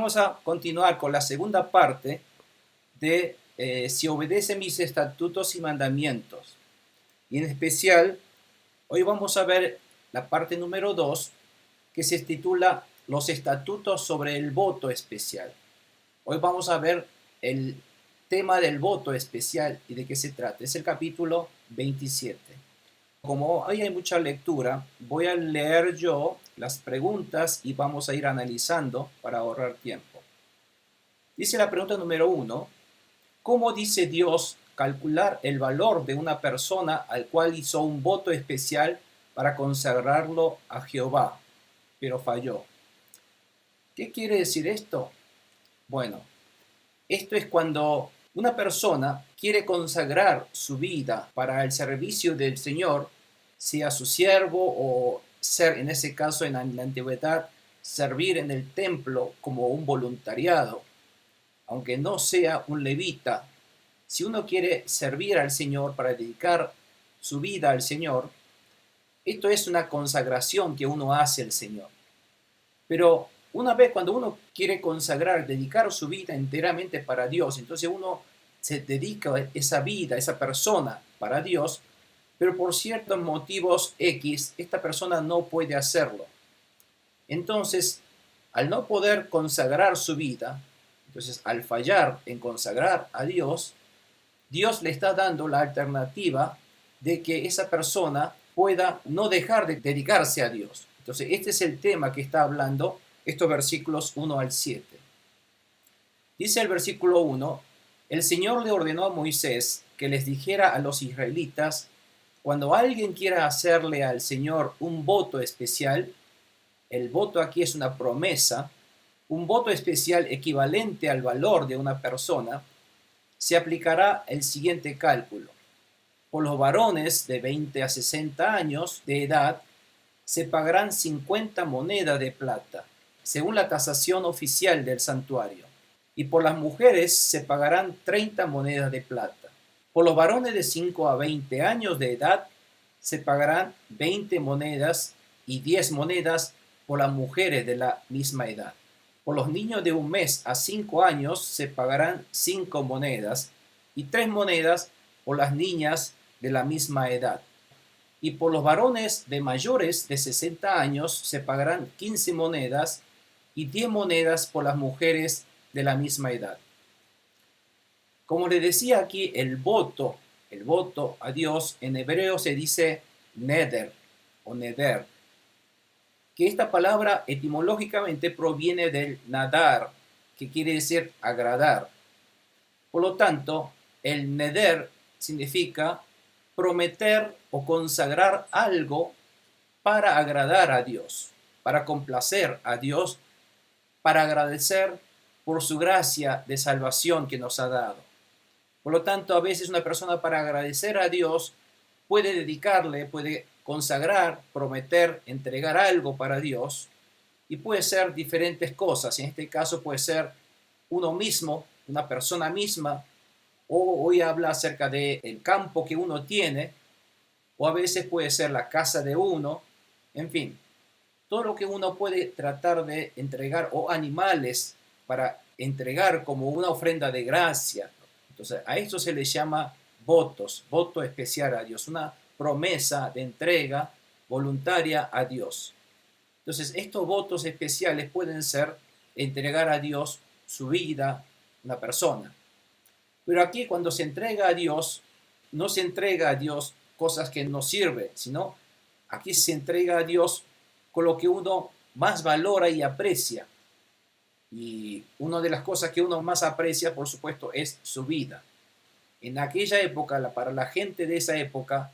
vamos a continuar con la segunda parte de si obedece mis estatutos y mandamientos. Y en especial, hoy vamos a ver la parte número 2, que se titula Los estatutos sobre el voto especial. Hoy vamos a ver el tema del voto especial y de qué se trata. Es el capítulo 27. Como hoy hay mucha lectura, voy a leer yo las preguntas y vamos a ir analizando para ahorrar tiempo. Dice la pregunta número 1, ¿cómo dice Dios calcular el valor de una persona al cual hizo un voto especial para consagrarlo a Jehová, pero falló? ¿Qué quiere decir esto? Bueno, esto es cuando una persona quiere consagrar su vida para el servicio del Señor, sea su siervo o ser, en ese caso en la antigüedad, servir en el templo como un voluntariado, aunque no sea un levita. Si uno quiere servir al Señor para dedicar su vida al Señor, esto es una consagración que uno hace al Señor. Pero una vez cuando uno quiere consagrar, dedicar su vida enteramente para Dios, entonces uno se dedica esa vida, esa persona para Dios, pero por ciertos motivos X, esta persona no puede hacerlo. Entonces, al no poder consagrar su vida, entonces al fallar en consagrar a Dios, Dios le está dando la alternativa de que esa persona pueda no dejar de dedicarse a Dios. Entonces, este es el tema que está hablando estos versículos 1 al 7. Dice el versículo 1, el Señor le ordenó a Moisés que les dijera a los israelitas, cuando alguien quiera hacerle al Señor un voto especial, el voto aquí es una promesa, un voto especial equivalente al valor de una persona, se aplicará el siguiente cálculo. Por los varones de 20 a 60 años de edad, se pagarán 50 monedas de plata, según la tasación oficial del santuario. Y por las mujeres se pagarán 30 monedas de plata. Por los varones de 5 a 20 años de edad se pagarán 20 monedas y 10 monedas por las mujeres de la misma edad. Por los niños de 1 mes a 5 años se pagarán 5 monedas y 3 monedas por las niñas de la misma edad. Y por los varones de mayores de 60 años se pagarán 15 monedas y 10 monedas por las mujeres de la misma edad. Como le decía aquí, el voto a Dios, en hebreo se dice neder o neder, que esta palabra etimológicamente proviene del nadar, que quiere decir agradar. Por lo tanto, el neder significa prometer o consagrar algo para agradar a Dios, para complacer a Dios, para agradecer por su gracia de salvación que nos ha dado. Por lo tanto, a veces una persona para agradecer a Dios puede dedicarle, puede consagrar, prometer, entregar algo para Dios y puede ser diferentes cosas. En este caso puede ser uno mismo, una persona misma, o hoy habla acerca del campo que uno tiene, o a veces puede ser la casa de uno, en fin, todo lo que uno puede tratar de entregar o animales para entregar como una ofrenda de gracia. Entonces, a esto se le llama votos, voto especial a Dios, una promesa de entrega voluntaria a Dios. Entonces, estos votos especiales pueden ser entregar a Dios su vida, una persona. Pero aquí cuando se entrega a Dios, no se entrega a Dios cosas que no sirven, sino aquí se entrega a Dios con lo que uno más valora y aprecia. Y una de las cosas que uno más aprecia, por supuesto, es su vida. En aquella época, para la gente de esa época,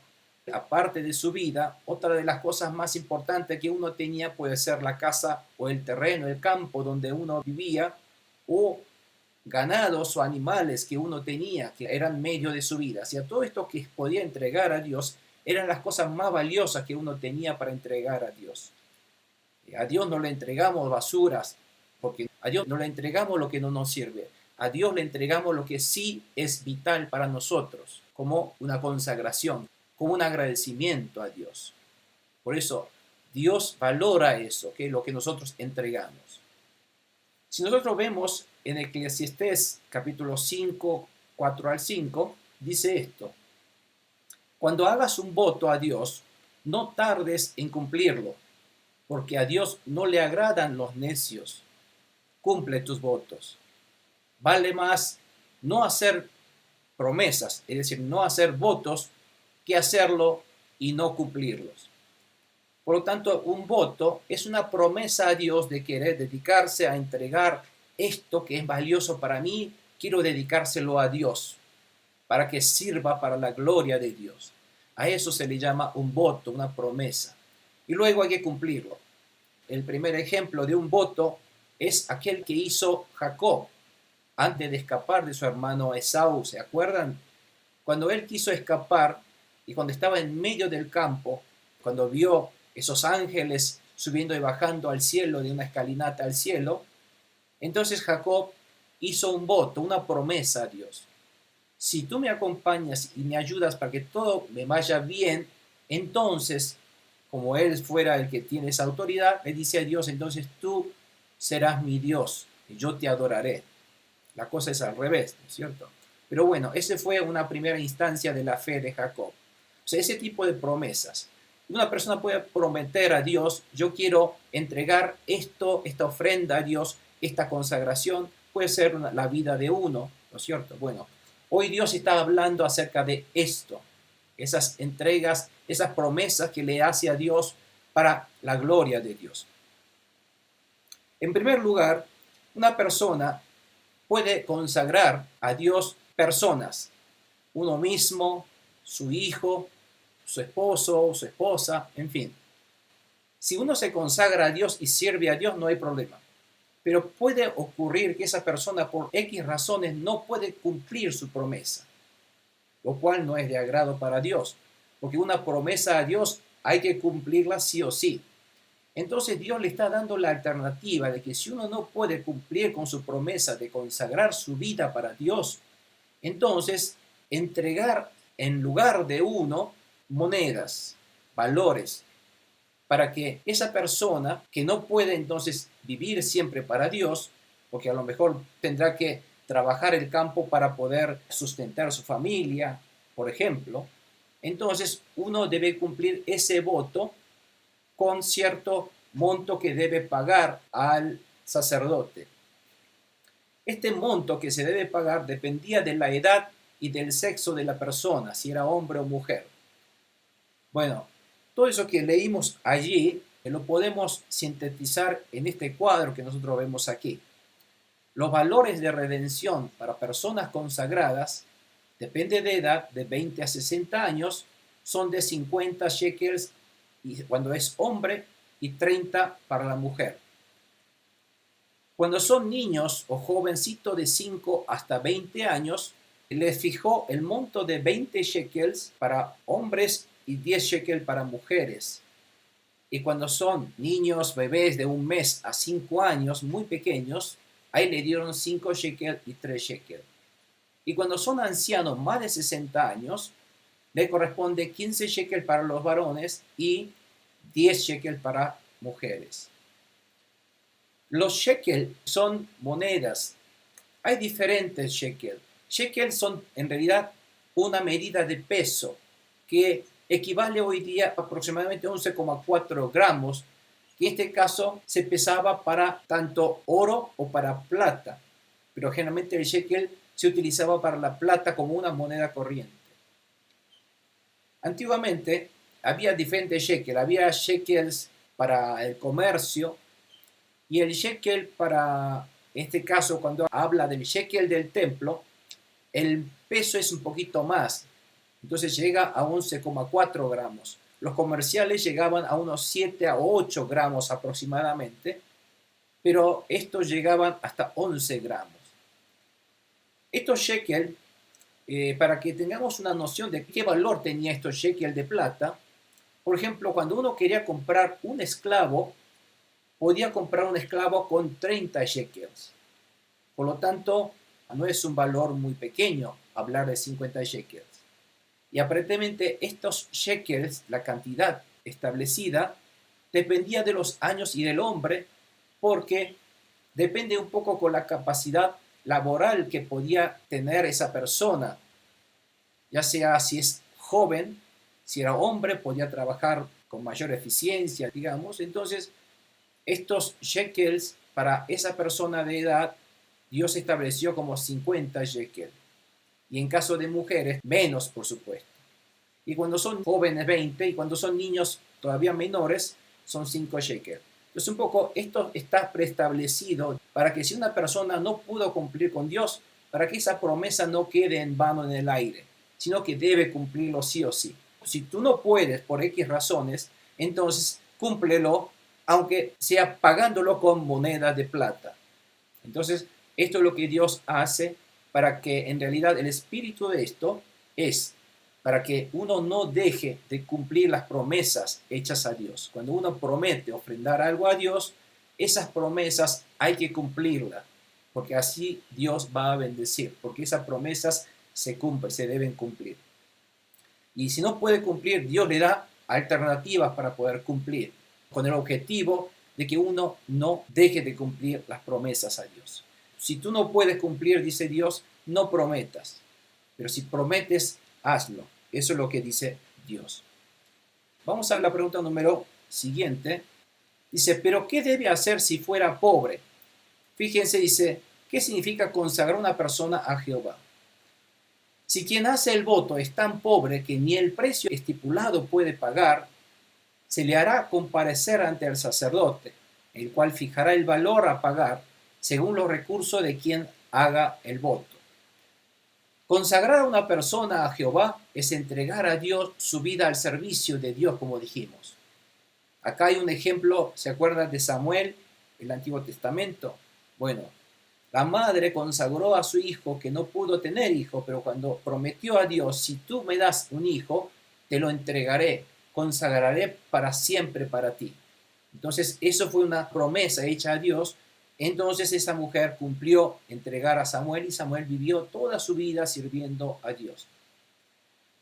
aparte de su vida, otra de las cosas más importantes que uno tenía puede ser la casa o el terreno, el campo donde uno vivía, o ganados o animales que uno tenía, que eran medio de su vida. O sea, todo esto que podía entregar a Dios eran las cosas más valiosas que uno tenía para entregar a Dios. A Dios no le entregamos basuras, porque a Dios no le entregamos lo que no nos sirve. A Dios le entregamos lo que sí es vital para nosotros, como una consagración, como un agradecimiento a Dios. Por eso, Dios valora eso, que es lo que nosotros entregamos. Si nosotros vemos en Eclesiastés capítulo 5, 4 al 5, dice esto: cuando hagas un voto a Dios, no tardes en cumplirlo, porque a Dios no le agradan los necios. Cumple tus votos. Vale más no hacer promesas, es decir, no hacer votos, que hacerlo y no cumplirlos. Por lo tanto, un voto es una promesa a Dios de querer dedicarse a entregar esto que es valioso para mí, quiero dedicárselo a Dios, para que sirva para la gloria de Dios. A eso se le llama un voto, una promesa. Y luego hay que cumplirlo. El primer ejemplo de un voto es aquel que hizo Jacob antes de escapar de su hermano Esaú. ¿Se acuerdan? Cuando él quiso escapar y cuando estaba en medio del campo, cuando vio esos ángeles subiendo y bajando al cielo, de una escalinata al cielo, entonces Jacob hizo un voto, una promesa a Dios. Si tú me acompañas y me ayudas para que todo me vaya bien, entonces, como él fuera el que tiene esa autoridad, le dice a Dios: entonces tú serás mi Dios y yo te adoraré. La cosa es al revés, ¿no es cierto? Pero bueno, esa fue una primera instancia de la fe de Jacob. O sea, ese tipo de promesas. Una persona puede prometer a Dios: yo quiero entregar esto, esta ofrenda a Dios, esta consagración. Puede ser la vida de uno, ¿no es cierto? Bueno, hoy Dios está hablando acerca de esto, esas entregas, esas promesas que le hace a Dios para la gloria de Dios. En primer lugar, una persona puede consagrar a Dios personas, uno mismo, su hijo, su esposo, su esposa, en fin. Si uno se consagra a Dios y sirve a Dios, no hay problema. Pero puede ocurrir que esa persona por X razones no puede cumplir su promesa, lo cual no es de agrado para Dios, porque una promesa a Dios hay que cumplirla sí o sí. Entonces Dios le está dando la alternativa de que si uno no puede cumplir con su promesa de consagrar su vida para Dios, entonces entregar en lugar de uno monedas, valores, para que esa persona que no puede entonces vivir siempre para Dios, porque a lo mejor tendrá que trabajar el campo para poder sustentar su familia, por ejemplo, entonces uno debe cumplir ese voto con cierto monto que debe pagar al sacerdote. Este monto que se debe pagar dependía de la edad y del sexo de la persona, si era hombre o mujer. Bueno, todo eso que leímos allí lo podemos sintetizar en este cuadro que nosotros vemos aquí. Los valores de redención para personas consagradas, depende de edad, de 20 a 60 años, son de 50 shekels y cuando es hombre y 30 para la mujer. Cuando son niños o jovencitos de 5 hasta 20 años, les fijó el monto de 20 shekels para hombres y 10 shekels para mujeres. Y cuando son niños, bebés de 1 mes a 5 años, muy pequeños, ahí le dieron 5 shekels y 3 shekels. Y cuando son ancianos, más de 60 años, le corresponde 15 shekels para los varones y 10 shekels para mujeres. Los shekels son monedas. Hay diferentes shekels. Shekels son en realidad una medida de peso que equivale hoy día a aproximadamente 11,4 gramos, que en este caso se pesaba para tanto oro o para plata, pero generalmente el shekel se utilizaba para la plata como una moneda corriente. Antiguamente había diferentes shekels, había shekels para el comercio y el shekel para, en este caso cuando habla del shekel del templo, el peso es un poquito más, entonces llega a 11,4 gramos. Los comerciales llegaban a unos 7 a 8 gramos aproximadamente, pero estos llegaban hasta 11 gramos. Estos shekel, para que tengamos una noción de qué valor tenía estos shekel de plata, por ejemplo, cuando uno quería comprar un esclavo, podía comprar un esclavo con 30 shekels. Por lo tanto, no es un valor muy pequeño hablar de 50 shekels. Y aparentemente estos shekels, la cantidad establecida, dependía de los años y del hombre, porque depende un poco con la capacidad laboral que podía tener esa persona, ya sea si es joven, si era hombre, podía trabajar con mayor eficiencia, digamos. Entonces, estos shekels para esa persona de edad, Dios estableció como 50 shekels. Y en caso de mujeres, menos, por supuesto. Y cuando son jóvenes, 20, y cuando son niños todavía menores, son 5 shekels. Entonces, un poco esto está preestablecido para que si una persona no pudo cumplir con Dios, para que esa promesa no quede en vano en el aire, sino que debe cumplirlo sí o sí. Si tú no puedes por X razones, entonces cúmplelo, aunque sea pagándolo con monedas de plata. Entonces, esto es lo que Dios hace para que en realidad el espíritu de esto es para que uno no deje de cumplir las promesas hechas a Dios. Cuando uno promete ofrendar algo a Dios, esas promesas hay que cumplirlas, porque así Dios va a bendecir, porque esas promesas se cumplen, se deben cumplir. Y si no puede cumplir, Dios le da alternativas para poder cumplir, con el objetivo de que uno no deje de cumplir las promesas a Dios. Si tú no puedes cumplir, dice Dios, no prometas. Pero si prometes, hazlo. Eso es lo que dice Dios. Vamos a la pregunta número siguiente. Dice, ¿pero qué debe hacer si fuera pobre? Fíjense, dice, ¿qué significa consagrar a una persona a Jehová? Si quien hace el voto es tan pobre que ni el precio estipulado puede pagar, se le hará comparecer ante el sacerdote, el cual fijará el valor a pagar según los recursos de quien haga el voto. Consagrar a una persona a Jehová es entregar a Dios su vida al servicio de Dios, como dijimos. Acá hay un ejemplo, ¿se acuerdan de Samuel, el Antiguo Testamento? Bueno, la madre consagró a su hijo que no pudo tener hijo, pero cuando prometió a Dios, si tú me das un hijo, te lo entregaré, consagraré para siempre para ti. Entonces, eso fue una promesa hecha a Dios. Entonces esa mujer cumplió entregar a Samuel y Samuel vivió toda su vida sirviendo a Dios.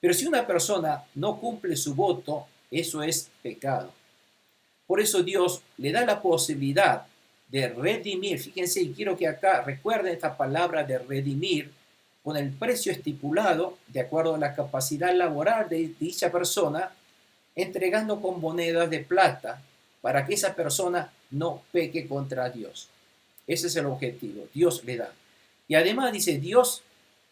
Pero si una persona no cumple su voto, eso es pecado. Por eso Dios le da la posibilidad de redimir. Fíjense, y quiero que acá recuerden esta palabra de redimir con el precio estipulado de acuerdo a la capacidad laboral de dicha persona, entregando con monedas de plata para que esa persona no peque contra Dios. Ese es el objetivo. Dios le da. Y además dice, Dios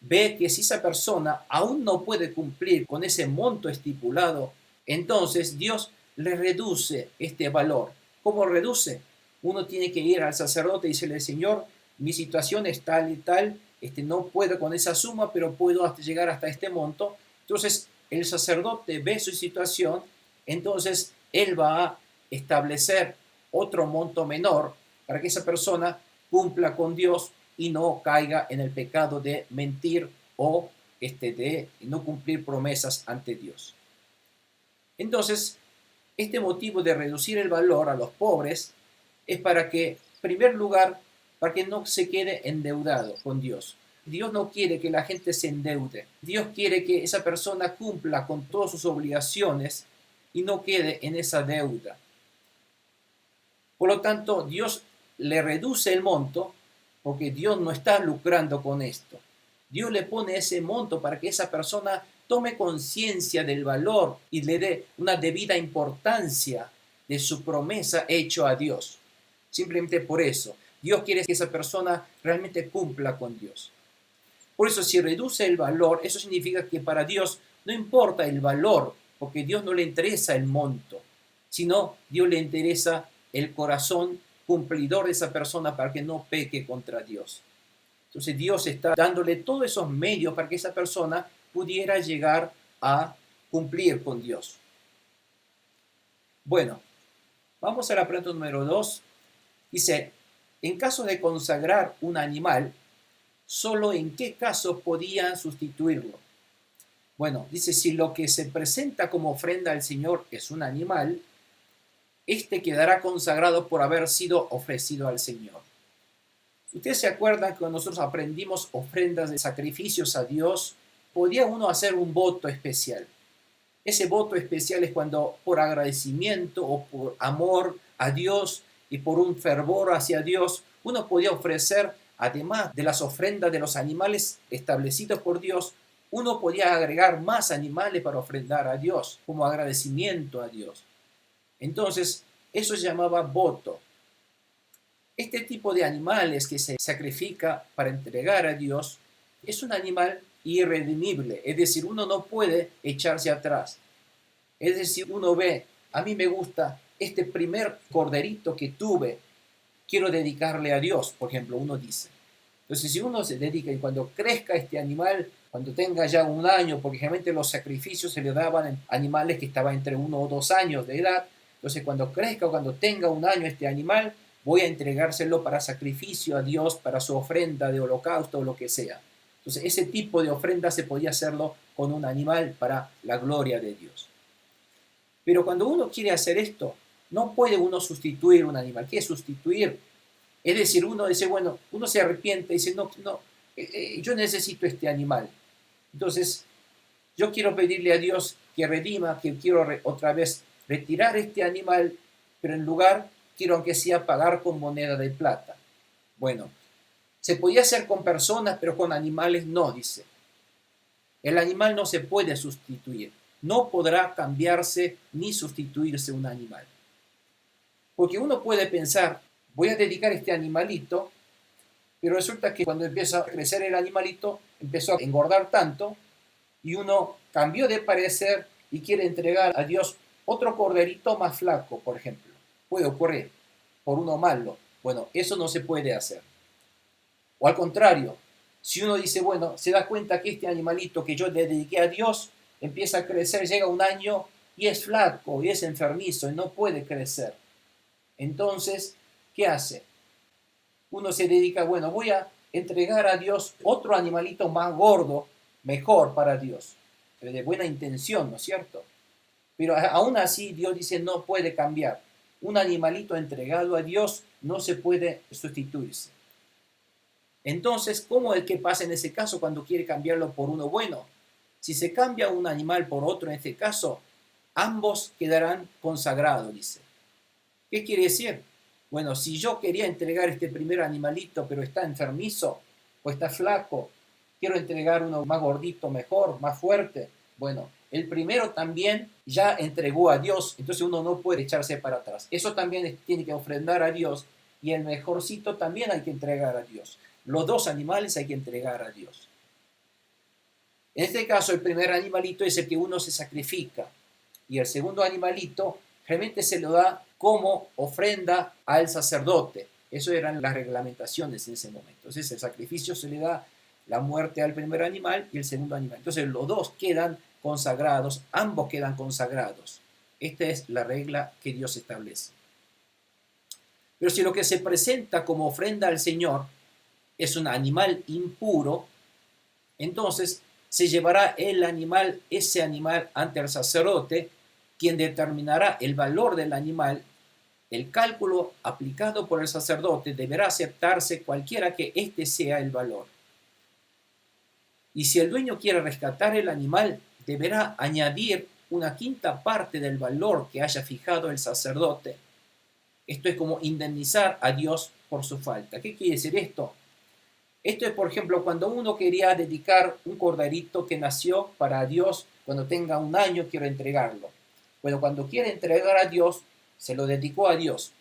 ve que si esa persona aún no puede cumplir con ese monto estipulado, entonces Dios le reduce este valor. ¿Cómo reduce? Uno tiene que ir al sacerdote y decirle, Señor, mi situación es tal y tal, no puedo con esa suma, pero puedo llegar hasta este monto. Entonces el sacerdote ve su situación, entonces él va a establecer otro monto menor para que esa persona cumpla con Dios y no caiga en el pecado de mentir o de no cumplir promesas ante Dios. Entonces, este motivo de reducir el valor a los pobres es para que, en primer lugar, para que no se quede endeudado con Dios. Dios no quiere que la gente se endeude. Dios quiere que esa persona cumpla con todas sus obligaciones y no quede en esa deuda. Por lo tanto, Dios le reduce el monto porque Dios no está lucrando con esto. Dios le pone ese monto para que esa persona tome conciencia del valor y le dé una debida importancia de su promesa hecha a Dios. Simplemente por eso. Dios quiere que esa persona realmente cumpla con Dios. Por eso, si reduce el valor, eso significa que para Dios no importa el valor, porque a Dios no le interesa el monto, sino Dios le interesa el corazón cumplidor de esa persona para que no peque contra Dios. Entonces Dios está dándole todos esos medios para que esa persona pudiera llegar a cumplir con Dios. Bueno, vamos a la pregunta número 2. Dice, en caso de consagrar un animal, ¿solo en qué casos podían sustituirlo? Bueno, dice, si lo que se presenta como ofrenda al Señor es un animal, este quedará consagrado por haber sido ofrecido al Señor. Ustedes se acuerdan que cuando nosotros aprendimos ofrendas de sacrificios a Dios, podía uno hacer un voto especial. Ese voto especial es cuando por agradecimiento o por amor a Dios y por un fervor hacia Dios, uno podía ofrecer, además de las ofrendas de los animales establecidos por Dios, uno podía agregar más animales para ofrendar a Dios, como agradecimiento a Dios. Entonces, eso se llamaba voto. Este tipo de animales que se sacrifica para entregar a Dios es un animal irredimible, es decir, uno no puede echarse atrás. Es decir, uno ve, a mí me gusta este primer corderito que tuve, quiero dedicarle a Dios, por ejemplo, uno dice. Entonces, si uno se dedica y cuando crezca este animal, cuando tenga ya un año, porque generalmente los sacrificios se le daban a animales que estaban entre 1 o 2 años de edad, entonces cuando crezca o cuando tenga un año este animal, voy a entregárselo para sacrificio a Dios, para su ofrenda de holocausto o lo que sea. Entonces, ese tipo de ofrenda se podía hacerlo con un animal para la gloria de Dios. Pero cuando uno quiere hacer esto, no puede uno sustituir un animal. ¿Qué es sustituir? Es decir, uno dice, bueno, uno se arrepiente y dice, no, yo necesito este animal. Entonces, yo quiero pedirle a Dios que redima, que quiero otra vez retirar este animal, pero en lugar quiero aunque sea pagar con moneda de plata. Bueno, se podía hacer con personas, pero con animales no, dice. El animal no se puede sustituir. No podrá cambiarse ni sustituirse un animal. Porque uno puede pensar, voy a dedicar este animalito, pero resulta que cuando empieza a crecer el animalito, empezó a engordar tanto y uno cambió de parecer y quiere entregar a Dios otro corderito más flaco, por ejemplo. Puede ocurrir por uno malo. Bueno, eso no se puede hacer. O al contrario, si uno dice, bueno, se da cuenta que este animalito que yo le dediqué a Dios empieza a crecer, llega un año y es flaco y es enfermizo y no puede crecer. Entonces, ¿qué hace? Uno se dedica, bueno, voy a entregar a Dios otro animalito más gordo, mejor para Dios, de buena intención, ¿no es cierto? Pero aún así Dios dice, no puede cambiar. Un animalito entregado a Dios no se puede sustituirse. Entonces, ¿cómo es que pasa en ese caso cuando quiere cambiarlo por uno bueno? Si se cambia un animal por otro en este caso, ambos quedarán consagrados, dice. ¿Qué quiere decir? Bueno, si yo quería entregar este primer animalito, pero está enfermizo o está flaco, quiero entregar uno más gordito, mejor, más fuerte. Bueno, el primero también ya entregó a Dios, entonces uno no puede echarse para atrás. Eso también tiene que ofrendar a Dios y el mejorcito también hay que entregar a Dios. Los dos animales hay que entregar a Dios. En este caso, el primer animalito es el que uno se sacrifica y el segundo animalito realmente se lo da como ofrenda al sacerdote. Eso eran las reglamentaciones en ese momento. Entonces el sacrificio se le da la muerte al primer animal y el segundo animal. Entonces los dos quedan consagrados, ambos quedan consagrados. Esta es la regla que Dios establece. Pero si lo que se presenta como ofrenda al Señor es un animal impuro, entonces se llevará ese animal ante el sacerdote, quien determinará el valor del animal. El cálculo aplicado por el sacerdote deberá aceptarse cualquiera que éste sea el valor. Y si el dueño quiere rescatar el animal, deberá añadir una quinta parte del valor que haya fijado el sacerdote. Esto es como indemnizar a Dios por su falta. ¿Qué quiere decir esto? Esto es, por ejemplo, cuando uno quería dedicar un corderito que nació para Dios, cuando tenga un año quiero entregarlo. Bueno, cuando quiere entregar a Dios, se lo dedicó a Dios.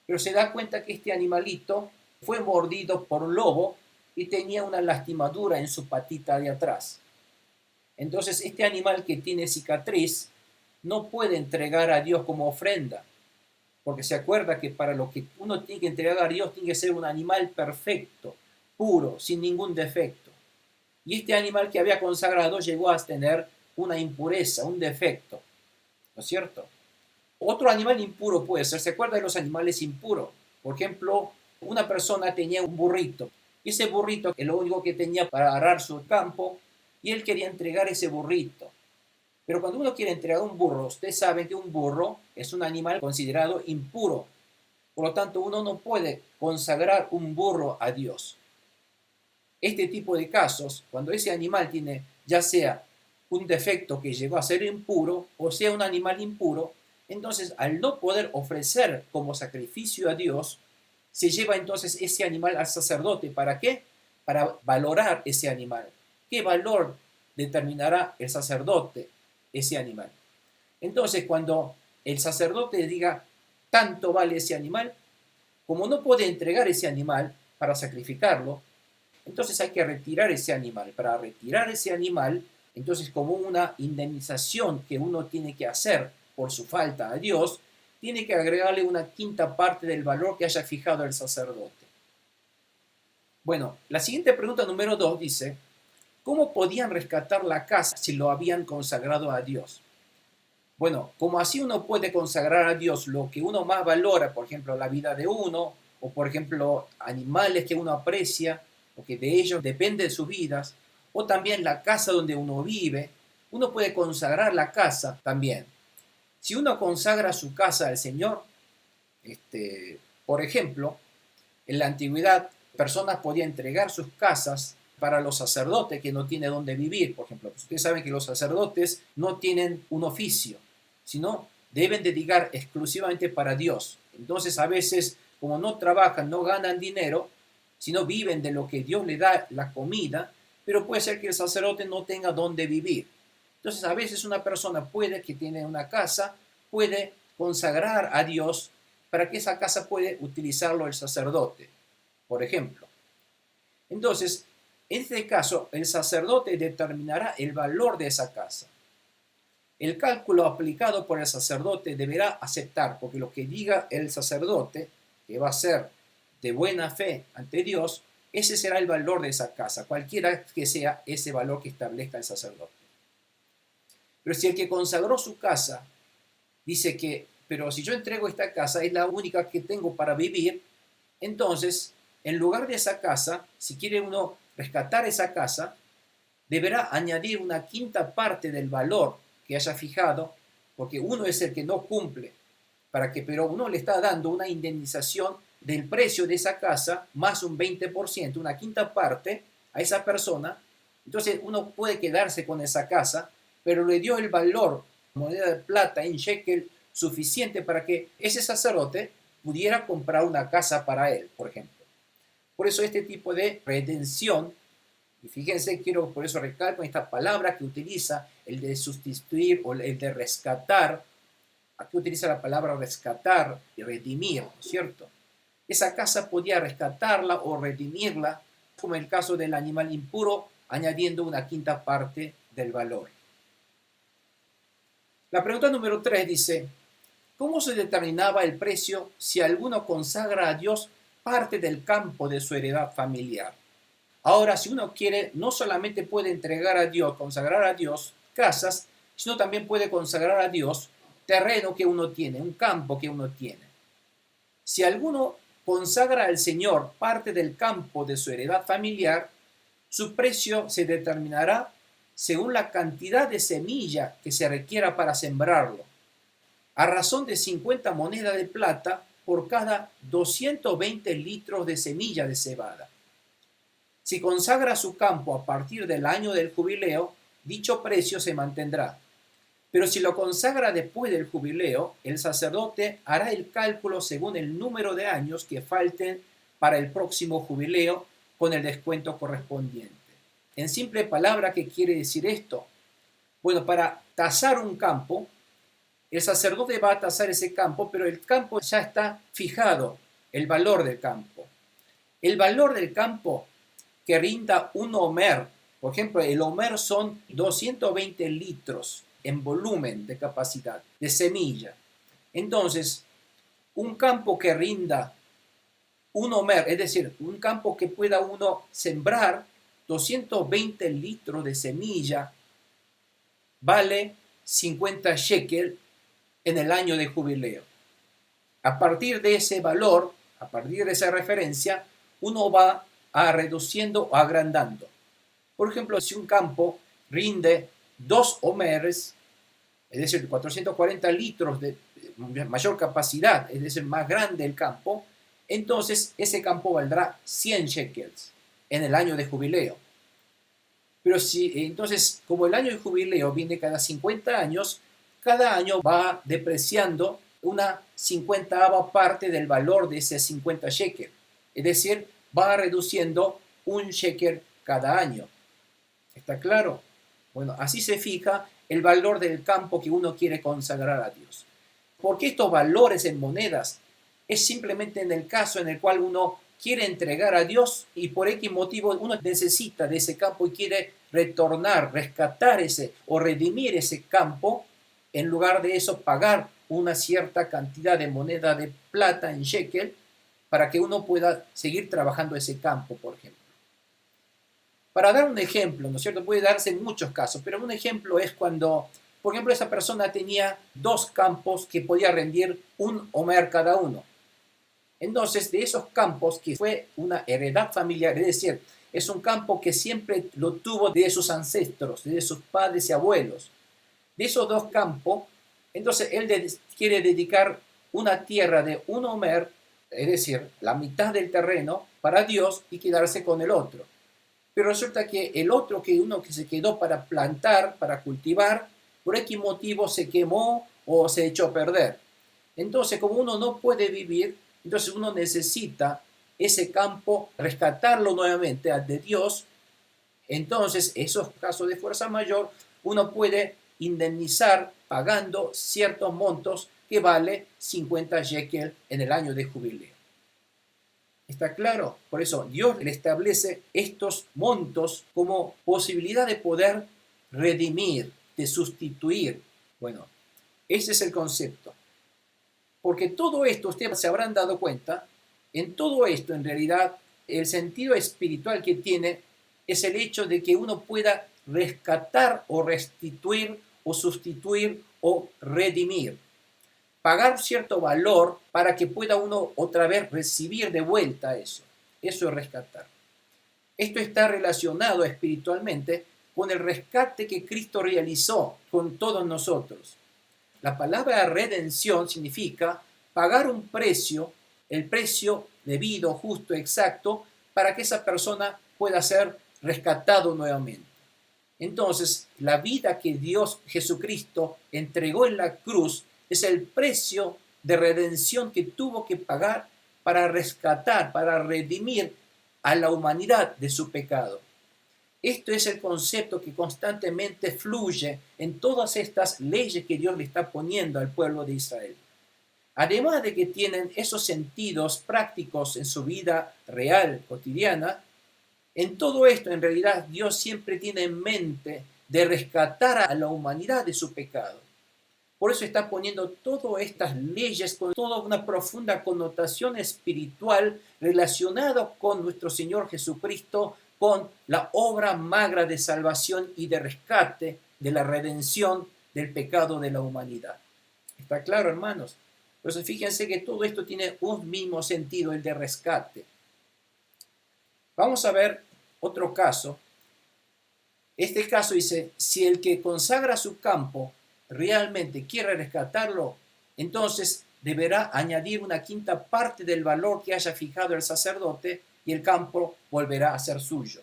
Pero se da cuenta que este animalito fue mordido por un lobo y tenía una lastimadura en su patita de atrás. Entonces, este animal que tiene cicatriz no puede entregar a Dios como ofrenda, porque se acuerda que para lo que uno tiene que entregar a Dios tiene que ser un animal perfecto, puro, sin ningún defecto. Y este animal que había consagrado llegó a tener una impureza, un defecto, ¿no es cierto? Otro animal impuro puede ser, ¿se acuerda de los animales impuros? Por ejemplo, una persona tenía un burrito, y ese burrito es lo único que tenía para arar su campo, y él quería entregar ese burrito. Pero cuando uno quiere entregar un burro, ustedes saben que un burro es un animal considerado impuro. Por lo tanto, uno no puede consagrar un burro a Dios. Este tipo de casos, cuando ese animal tiene ya sea un defecto que llegó a ser impuro o sea un animal impuro, entonces al no poder ofrecer como sacrificio a Dios, se lleva entonces ese animal al sacerdote. ¿Para qué? Para valorar ese animal. ¿Qué valor determinará el sacerdote ese animal? Entonces, cuando el sacerdote diga, tanto vale ese animal, como no puede entregar ese animal para sacrificarlo, entonces hay que retirar ese animal. Para retirar ese animal, entonces como una indemnización que uno tiene que hacer por su falta a Dios, tiene que agregarle una quinta parte del valor que haya fijado el sacerdote. Bueno, la siguiente pregunta número 2 dice, ¿cómo podían rescatar la casa si lo habían consagrado a Dios? Bueno, como así uno puede consagrar a Dios lo que uno más valora, por ejemplo, la vida de uno, o por ejemplo, animales que uno aprecia, o que de ellos depende sus vidas, o también la casa donde uno vive, uno puede consagrar la casa también. Si uno consagra su casa al Señor, por ejemplo, en la antigüedad, personas podían entregar sus casas para los sacerdotes que no tienen dónde vivir. Por ejemplo, ustedes saben que los sacerdotes no tienen un oficio, sino deben dedicar exclusivamente para Dios. Entonces, a veces, como no trabajan, no ganan dinero, sino viven de lo que Dios le da, la comida, pero puede ser que el sacerdote no tenga dónde vivir. Entonces, a veces una persona puede, que tiene una casa, puede consagrar a Dios para que esa casa puede utilizarlo el sacerdote, por ejemplo. Entonces, en este caso, el sacerdote determinará el valor de esa casa. El cálculo aplicado por el sacerdote deberá aceptar, porque lo que diga el sacerdote, que va a ser de buena fe ante Dios, ese será el valor de esa casa, cualquiera que sea ese valor que establezca el sacerdote. Pero si el que consagró su casa dice que, pero si yo entrego esta casa, es la única que tengo para vivir, entonces, en lugar de esa casa, si quiere uno rescatar esa casa, deberá añadir una quinta parte del valor que haya fijado, porque uno es el que no cumple, pero uno le está dando una indemnización del precio de esa casa, más un 20%, una quinta parte a esa persona. Entonces uno puede quedarse con esa casa, pero le dio el valor, moneda de plata en shekel, suficiente para que ese sacerdote pudiera comprar una casa para él, por ejemplo. Por eso este tipo de redención, y fíjense, por eso recalco esta palabra que utiliza, el de sustituir o el de rescatar. Aquí utiliza la palabra rescatar y redimir, ¿no es cierto? Esa casa podía rescatarla o redimirla, como en el caso del animal impuro, añadiendo una quinta parte del valor. La pregunta número 3 dice, ¿cómo se determinaba el precio si alguno consagra a Dios parte del campo de su heredad familiar? Ahora, si uno quiere, no solamente puede entregar a Dios, consagrar a Dios casas, sino también puede consagrar a Dios terreno que uno tiene, un campo que uno tiene. Si alguno consagra al Señor parte del campo de su heredad familiar, su precio se determinará según la cantidad de semilla que se requiera para sembrarlo, a razón de 50 monedas de plata por cada 220 litros de semilla de cebada. Si consagra su campo a partir del año del jubileo, dicho precio se mantendrá. Pero si lo consagra después del jubileo, el sacerdote hará el cálculo según el número de años que falten para el próximo jubileo con el descuento correspondiente. En simple palabra, ¿qué quiere decir esto? Bueno, para tasar un campo, el sacerdote va a tasar ese campo, pero el campo ya está fijado, el valor del campo. El valor del campo que rinda un homer, por ejemplo, el homer son 220 litros en volumen de capacidad, de semilla. Entonces, un campo que rinda un homer, es decir, un campo que pueda uno sembrar 220 litros de semilla, vale 50 shekel en el año de jubileo. A partir de ese valor, a partir de esa referencia, uno va reduciendo o agrandando. Por ejemplo, si un campo rinde 2 homeres, es decir, 440 litros de mayor capacidad, es decir, más grande el campo, entonces ese campo valdrá 100 shekels en el año de jubileo. Pero como el año de jubileo viene cada 50 años, cada año va depreciando una 50ava parte del valor de ese 50 shekel. Es decir, va reduciendo un shekel cada año. ¿Está claro? Bueno, así se fija el valor del campo que uno quiere consagrar a Dios. Porque estos valores en monedas es simplemente en el caso en el cual uno quiere entregar a Dios y por X motivo uno necesita de ese campo y quiere retornar, rescatar ese o redimir ese campo, en lugar de eso pagar una cierta cantidad de moneda de plata en shekel para que uno pueda seguir trabajando ese campo, por ejemplo. Para dar un ejemplo, ¿no es cierto? Puede darse en muchos casos, pero un ejemplo es cuando, por ejemplo, esa persona tenía 2 campos que podía rendir un homer cada uno. Entonces, de esos campos, que fue una heredad familiar, es decir, es un campo que siempre lo tuvo de sus ancestros, de sus padres y abuelos. De esos 2 campos, entonces él quiere dedicar una tierra de un homer, es decir, la mitad del terreno, para Dios y quedarse con el otro. Pero resulta que el otro que se quedó para plantar, para cultivar, por X motivo se quemó o se echó a perder. Entonces, como uno no puede vivir, entonces uno necesita ese campo, rescatarlo nuevamente de Dios. Entonces, esos casos de fuerza mayor, uno puede indemnizar pagando ciertos montos que vale 50 shekel en el año de jubileo. ¿Está claro? Por eso Dios le establece estos montos como posibilidad de poder redimir, de sustituir. Bueno, ese es el concepto. Porque todo esto, ustedes se habrán dado cuenta, en todo esto en realidad el sentido espiritual que tiene es el hecho de que uno pueda rescatar o restituir o sustituir o redimir. Pagar cierto valor para que pueda uno otra vez recibir de vuelta eso. Eso es rescatar. Esto está relacionado espiritualmente con el rescate que Cristo realizó con todos nosotros. La palabra redención significa pagar un precio, el precio debido, justo, exacto, para que esa persona pueda ser rescatado nuevamente. Entonces, la vida que Dios Jesucristo entregó en la cruz es el precio de redención que tuvo que pagar para rescatar, para redimir a la humanidad de su pecado. Esto es el concepto que constantemente fluye en todas estas leyes que Dios le está poniendo al pueblo de Israel. Además de que tienen esos sentidos prácticos en su vida real, cotidiana, en todo esto en realidad Dios siempre tiene en mente de rescatar a la humanidad de su pecado. Por eso está poniendo todas estas leyes con toda una profunda connotación espiritual relacionada con nuestro Señor Jesucristo, con la obra magra de salvación y de rescate, de la redención del pecado de la humanidad. ¿Está claro, hermanos? Entonces fíjense que todo esto tiene un mismo sentido, el de rescate. Vamos a ver otro caso. Este caso dice, si el que consagra su campo realmente quiere rescatarlo, entonces deberá añadir una quinta parte del valor que haya fijado el sacerdote y el campo volverá a ser suyo.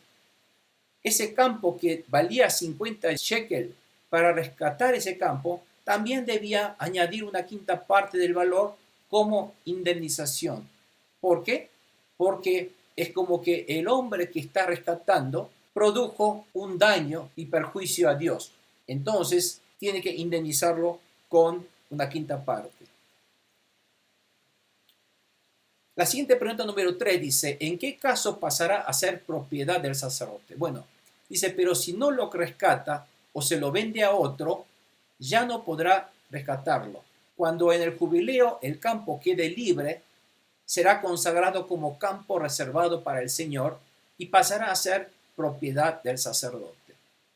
Ese campo que valía 50 shekel, para rescatar ese campo, también debía añadir una quinta parte del valor como indemnización. ¿Por qué? Porque es como que el hombre que está rescatando produjo un daño y perjuicio a Dios. Entonces, tiene que indemnizarlo con una quinta parte. La siguiente pregunta número 3 dice, ¿en qué caso pasará a ser propiedad del sacerdote? Bueno, dice, pero si no lo rescata o se lo vende a otro, ya no podrá rescatarlo. Cuando en el jubileo el campo quede libre, será consagrado como campo reservado para el Señor y pasará a ser propiedad del sacerdote.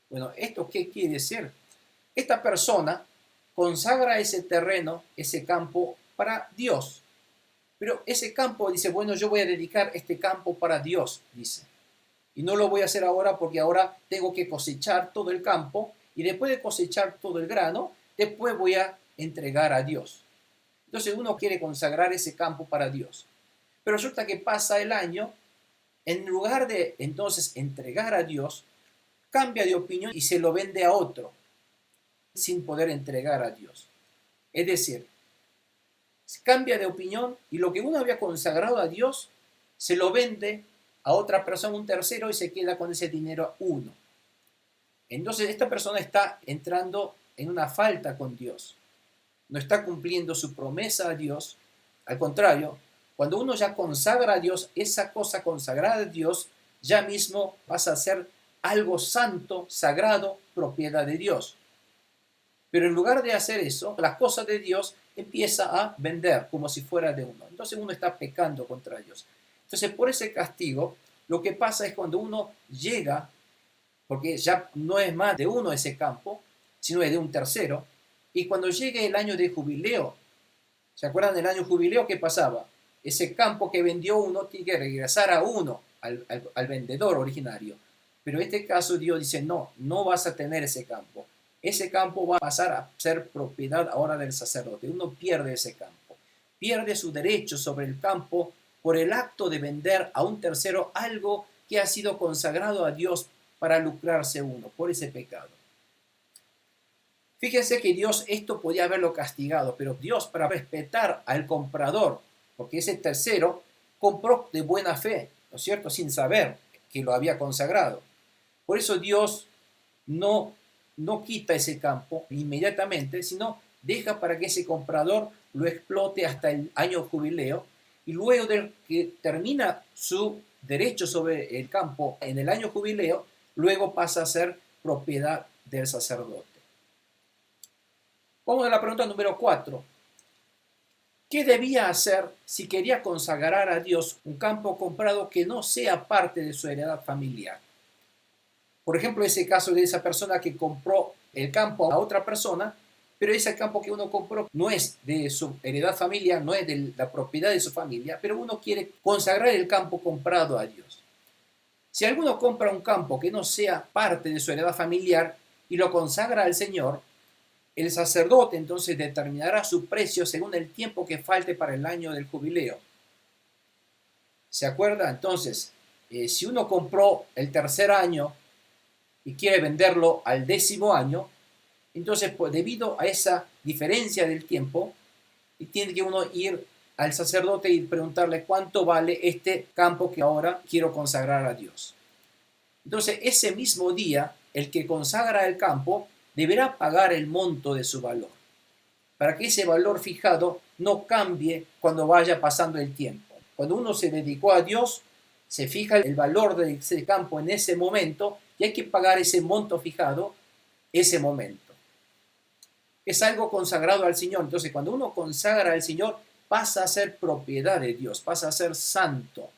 Bueno, ¿esto qué quiere decir? Esta persona consagra ese terreno, ese campo, para Dios. Pero ese campo dice, bueno, yo voy a dedicar este campo para Dios, dice. Y no lo voy a hacer ahora porque ahora tengo que cosechar todo el campo y después de cosechar todo el grano, después voy a entregar a Dios. Entonces uno quiere consagrar ese campo para Dios. Pero resulta que pasa el año, en lugar de entonces entregar a Dios, cambia de opinión y se lo vende a otro, sin poder entregar a Dios. Es decir, cambia de opinión y lo que uno había consagrado a Dios se lo vende a otra persona, un tercero, y se queda con ese dinero uno. Entonces esta persona está entrando en una falta con Dios. No está cumpliendo su promesa a Dios. Al contrario, cuando uno ya consagra a Dios, esa cosa consagrada a Dios ya mismo pasa a ser algo santo, sagrado, propiedad de Dios. Pero en lugar de hacer eso, las cosas de Dios empieza a vender como si fuera de uno. Entonces uno está pecando contra Dios. Entonces por ese castigo, lo que pasa es cuando uno llega, porque ya no es más de uno ese campo, sino es de un tercero, y cuando llegue el año de jubileo, ¿se acuerdan del año jubileo? ¿Qué pasaba? Ese campo que vendió uno tiene que regresar a uno, al vendedor originario. Pero en este caso Dios dice, no, no vas a tener ese campo. Ese campo va a pasar a ser propiedad ahora del sacerdote. Uno pierde ese campo. Pierde su derecho sobre el campo por el acto de vender a un tercero algo que ha sido consagrado a Dios para lucrarse uno, por ese pecado. Fíjense que Dios esto podía haberlo castigado, pero Dios, para respetar al comprador, porque ese tercero compró de buena fe, ¿no es cierto?, sin saber que lo había consagrado. Por eso Dios no quita ese campo inmediatamente, sino deja para que ese comprador lo explote hasta el año jubileo, y luego de que termina su derecho sobre el campo en el año jubileo, luego pasa a ser propiedad del sacerdote. Vamos a la pregunta número 4. ¿Qué debía hacer si quería consagrar a Dios un campo comprado que no sea parte de su heredad familiar? Por ejemplo, ese caso de esa persona que compró el campo a otra persona, pero ese campo que uno compró no es de su heredad familiar, no es de la propiedad de su familia, pero uno quiere consagrar el campo comprado a Dios. Si alguno compra un campo que no sea parte de su heredad familiar y lo consagra al Señor, el sacerdote entonces determinará su precio según el tiempo que falte para el año del jubileo. ¿Se acuerda? Entonces, si uno compró el tercer año y quiere venderlo al 10º año, entonces pues, debido a esa diferencia del tiempo, tiene que uno ir al sacerdote y preguntarle cuánto vale este campo que ahora quiero consagrar a Dios. Entonces, ese mismo día, el que consagra el campo deberá pagar el monto de su valor, para que ese valor fijado no cambie cuando vaya pasando el tiempo. Cuando uno se dedicó a Dios, se fija el valor de ese campo en ese momento y hay que pagar ese monto fijado ese momento. Es algo consagrado al Señor. Entonces, cuando uno consagra al Señor, pasa a ser propiedad de Dios, pasa a ser santo.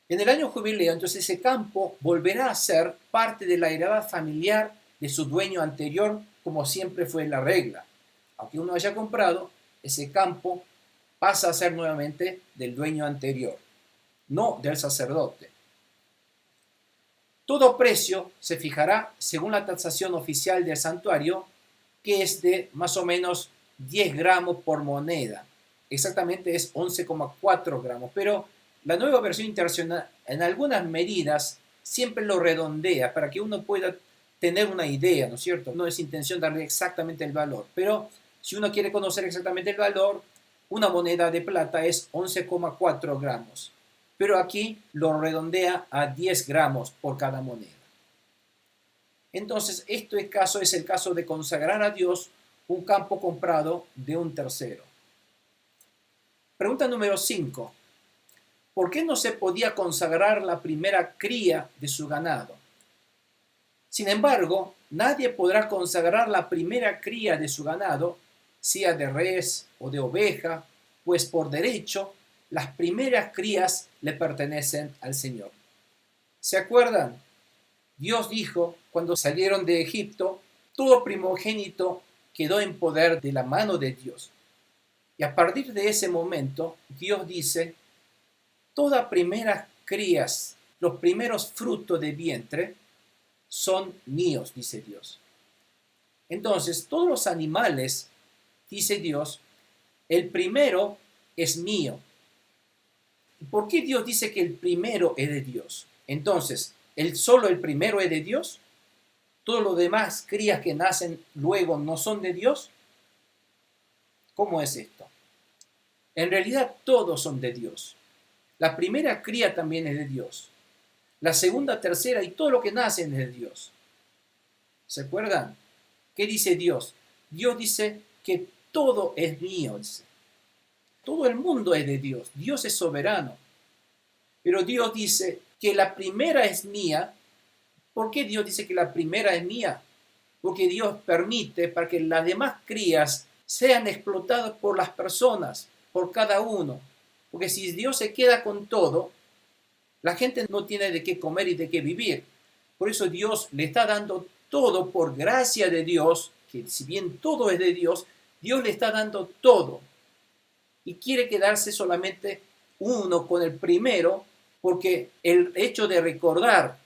En el año jubileo, entonces ese campo volverá a ser parte de la heredad familiar de su dueño anterior, como siempre fue la regla. Aunque uno haya comprado, ese campo pasa a ser nuevamente del dueño anterior, no del sacerdote. Todo precio se fijará según la tasación oficial del santuario, que es de más o menos 10 gramos por moneda. Exactamente es 11,4 gramos, pero la nueva versión internacional en algunas medidas siempre lo redondea para que uno pueda tener una idea, ¿no es cierto? No es intención darle exactamente el valor, pero si uno quiere conocer exactamente el valor, una moneda de plata es 11,4 gramos, pero aquí lo redondea a 10 gramos por cada moneda. Entonces, este caso es el caso de consagrar a Dios un campo comprado de un tercero. Pregunta número 5. ¿Por qué no se podía consagrar la primera cría de su ganado? Sin embargo, nadie podrá consagrar la primera cría de su ganado, sea de res o de oveja, pues por derecho las primeras crías le pertenecen al Señor. ¿Se acuerdan? Dios dijo cuando salieron de Egipto, todo primogénito quedó en poder de la mano de Dios. Y a partir de ese momento, Dios dice, todas primeras crías, los primeros frutos de vientre, son míos, dice Dios. Entonces, todos los animales, dice Dios, el primero es mío. ¿Por qué Dios dice que el primero es de Dios? Entonces, ¿solo el primero es de Dios? ¿Todos los demás crías que nacen luego no son de Dios? ¿Cómo es esto? En realidad todos son de Dios. La primera cría también es de Dios. La segunda, tercera y todo lo que nace es de Dios. ¿Se acuerdan? ¿Qué dice Dios? Dios dice que todo es mío. Dice. Todo el mundo es de Dios. Dios es soberano. Pero Dios dice que la primera es mía. ¿Por qué Dios dice que la primera es mía? Porque Dios permite para que las demás crías sean explotadas por las personas, por cada uno. Porque si Dios se queda con todo, la gente no tiene de qué comer y de qué vivir. Por eso Dios le está dando todo por gracia de Dios, que si bien todo es de Dios, Dios le está dando todo. Y quiere quedarse solamente uno con el primero, porque el hecho de recordar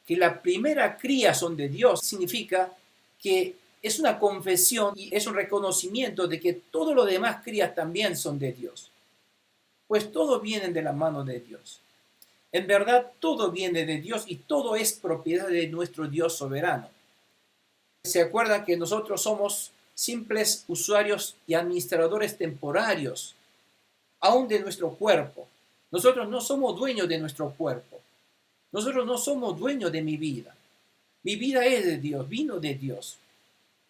que la primera cría son de Dios significa que es una confesión y es un reconocimiento de que todos los demás crías también son de Dios. Pues todos vienen de la mano de Dios. En verdad, todo viene de Dios y todo es propiedad de nuestro Dios soberano. ¿Se acuerdan que nosotros somos simples usuarios y administradores temporarios, aún de nuestro cuerpo? Nosotros no somos dueños de nuestro cuerpo. Nosotros no somos dueños de mi vida. Mi vida es de Dios, vino de Dios.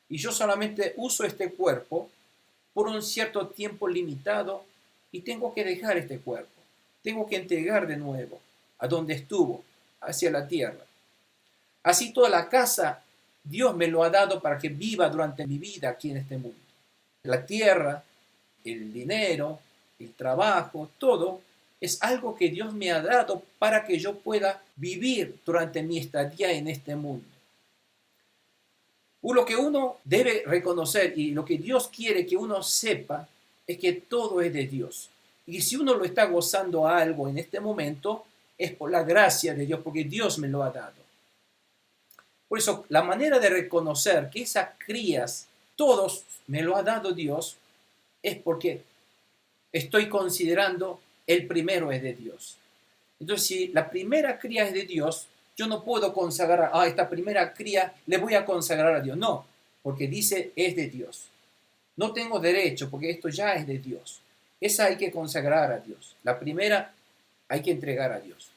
Y yo solamente uso este cuerpo por un cierto tiempo limitado y tengo que dejar este cuerpo. Tengo que entregar de nuevo a donde estuvo, hacia la tierra. Así toda la casa, Dios me lo ha dado para que viva durante mi vida aquí en este mundo. La tierra, el dinero, el trabajo, todo es algo que Dios me ha dado para que yo pueda vivir durante mi estadía en este mundo. Lo que uno debe reconocer y lo que Dios quiere que uno sepa es que todo es de Dios. Y si uno lo está gozando algo en este momento, es por la gracia de Dios, porque Dios me lo ha dado. Por eso, la manera de reconocer que esas crías, todos me lo ha dado Dios, es porque estoy considerando el primero es de Dios. Entonces, si la primera cría es de Dios, yo no puedo consagrar a esta primera cría, le voy a consagrar a Dios. No, porque dice es de Dios. No tengo derecho, porque esto ya es de Dios. Esa hay que consagrar a Dios. La primera hay que entregar a Dios.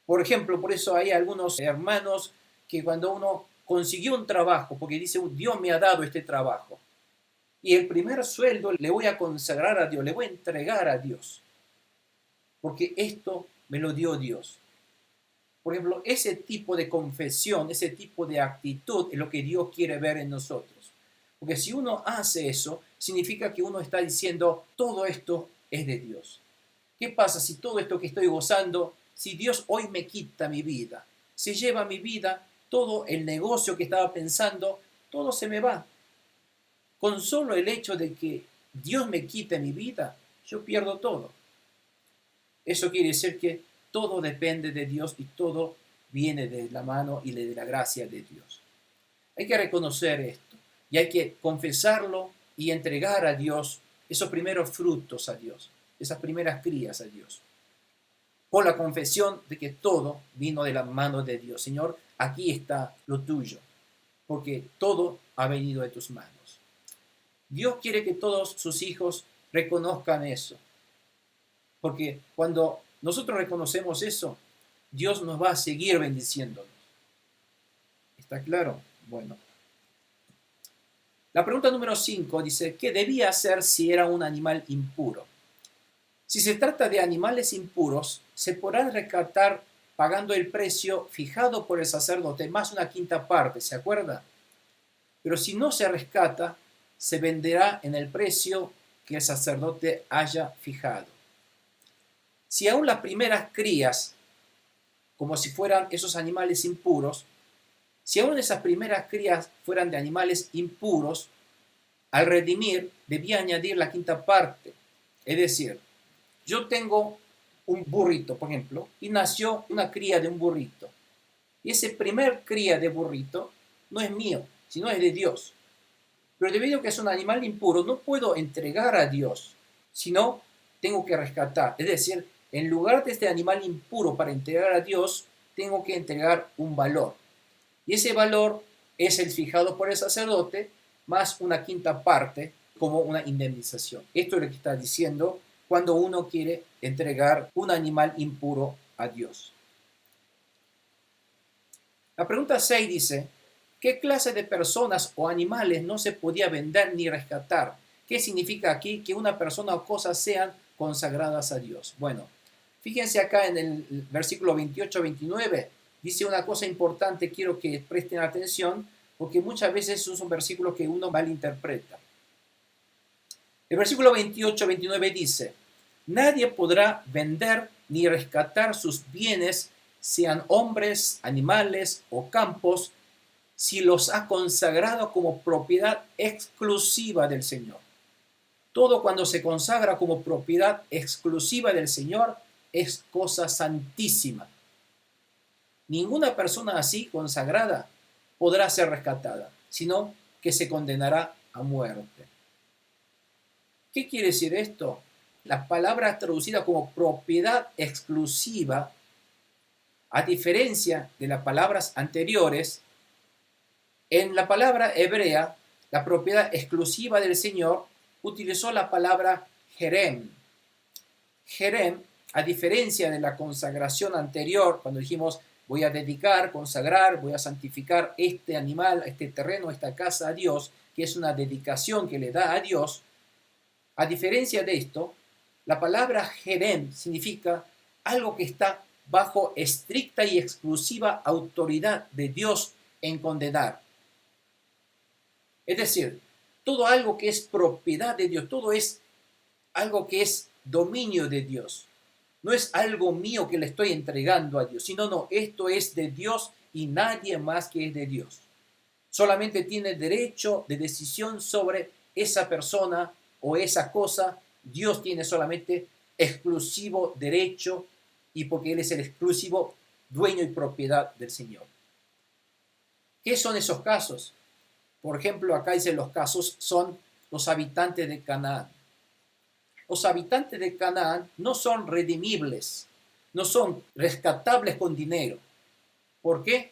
Por ejemplo, por eso hay algunos hermanos que cuando uno consiguió un trabajo, porque dice, Dios me ha dado este trabajo, y el primer sueldo le voy a consagrar a Dios, le voy a entregar a Dios, porque esto me lo dio Dios. Por ejemplo, ese tipo de confesión, ese tipo de actitud es lo que Dios quiere ver en nosotros. Porque si uno hace eso, significa que uno está diciendo, todo esto es de Dios. ¿Qué pasa si todo esto que estoy gozando, si Dios hoy me quita mi vida, se lleva mi vida, todo el negocio que estaba pensando, todo se me va? Con solo el hecho de que Dios me quite mi vida, yo pierdo todo. Eso quiere decir que todo depende de Dios y todo viene de la mano y de la gracia de Dios. Hay que reconocer esto y hay que confesarlo y entregar a Dios esos primeros frutos a Dios, esas primeras crías a Dios. Con la confesión de que todo vino de la mano de Dios. Señor, aquí está lo tuyo, porque todo ha venido de tus manos. Dios quiere que todos sus hijos reconozcan eso, porque cuando nosotros reconocemos eso, Dios nos va a seguir bendiciéndonos. ¿Está claro? Bueno. La pregunta número 5 dice, ¿qué debía hacer si era un animal impuro? Si se trata de animales impuros, se podrán rescatar pagando el precio fijado por el sacerdote más una quinta parte, ¿se acuerda? Pero si no se rescata, se venderá en el precio que el sacerdote haya fijado. Si aún las primeras crías, como si fueran esos animales impuros, si aún esas primeras crías fueran de animales impuros, al redimir debía añadir la quinta parte. Es decir, yo tengo un burrito, por ejemplo, y nació una cría de un burrito. Y ese primer cría de burrito no es mío, sino es de Dios. Pero debido a que es un animal impuro, no puedo entregar a Dios, sino tengo que rescatar. Es decir, en lugar de este animal impuro para entregar a Dios, tengo que entregar un valor. Y ese valor es el fijado por el sacerdote, más una quinta parte como una indemnización. Esto es lo que está diciendo cuando uno quiere entregar un animal impuro a Dios. La pregunta 6 dice, ¿qué clase de personas o animales no se podía vender ni rescatar? ¿Qué significa aquí que una persona o cosa sean consagradas a Dios? Bueno, fíjense acá en el versículo 28-29, dice una cosa importante, quiero que presten atención, porque muchas veces es un versículo que uno malinterpreta. El versículo 28-29 dice, nadie podrá vender ni rescatar sus bienes, sean hombres, animales o campos, si los ha consagrado como propiedad exclusiva del Señor. Todo cuando se consagra como propiedad exclusiva del Señor es cosa santísima. Ninguna persona así consagrada podrá ser rescatada, sino que se condenará a muerte. ¿Qué quiere decir esto? La palabra traducida como propiedad exclusiva, a diferencia de las palabras anteriores, en la palabra hebrea, la propiedad exclusiva del Señor utilizó la palabra jerem. Jerem, a diferencia de la consagración anterior, cuando dijimos voy a dedicar, consagrar, voy a santificar este animal, este terreno, esta casa a Dios, que es una dedicación que le da a Dios, a diferencia de esto, la palabra jerem significa algo que está bajo estricta y exclusiva autoridad de Dios en condenar. Es decir, todo algo que es propiedad de Dios, todo es algo que es dominio de Dios. No es algo mío que le estoy entregando a Dios, sino no, esto es de Dios y nadie más que es de Dios. Solamente tiene derecho de decisión sobre esa persona o esa cosa. Dios tiene solamente exclusivo derecho y porque Él es el exclusivo dueño y propiedad del Señor. ¿Qué son esos casos? Por ejemplo, acá dicen los casos son los habitantes de Canaán. Los habitantes de Canaán no son redimibles, no son rescatables con dinero. ¿Por qué?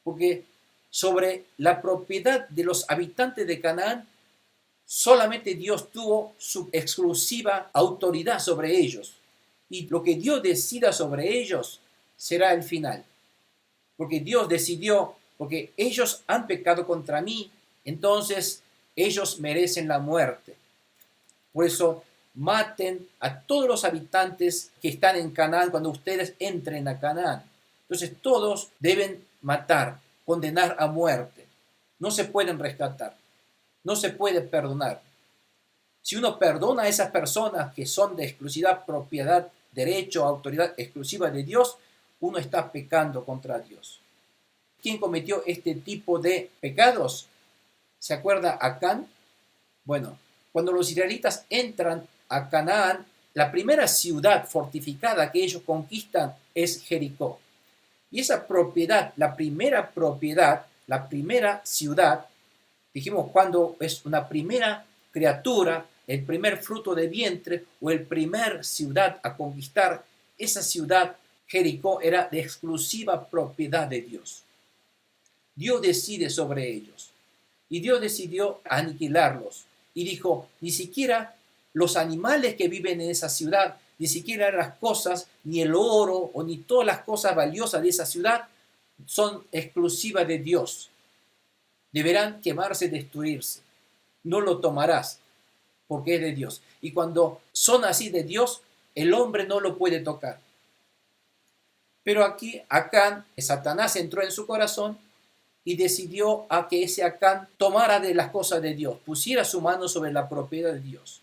Porque sobre la propiedad de los habitantes de Canaán, solamente Dios tuvo su exclusiva autoridad sobre ellos. Y lo que Dios decida sobre ellos será el final. Porque Dios decidió, porque ellos han pecado contra mí, entonces ellos merecen la muerte. Por eso maten a todos los habitantes que están en Canaán cuando ustedes entren a Canaán. Entonces todos deben matar, condenar a muerte. No se pueden rescatar, no se puede perdonar. Si uno perdona a esas personas que son de exclusiva propiedad, derecho, autoridad exclusiva de Dios, uno está pecando contra Dios. ¿Quién cometió este tipo de pecados? ¿Se acuerda Acán? Bueno, cuando los israelitas entran a Canaán, la primera ciudad fortificada que ellos conquistan es Jericó. Y esa propiedad, la primera ciudad, dijimos cuando es una primera criatura, el primer fruto de vientre o el primer ciudad a conquistar, esa ciudad, Jericó, era de exclusiva propiedad de Dios. Dios decide sobre ellos. Y Dios decidió aniquilarlos. Y dijo, ni siquiera los animales que viven en esa ciudad, ni siquiera las cosas, ni el oro o ni todas las cosas valiosas de esa ciudad son exclusivas de Dios. Deberán quemarse, destruirse. No lo tomarás porque es de Dios. Y cuando son así de Dios, el hombre no lo puede tocar. Pero aquí Acán, Satanás entró en su corazón y decidió a que ese Acán tomara de las cosas de Dios, pusiera su mano sobre la propiedad de Dios.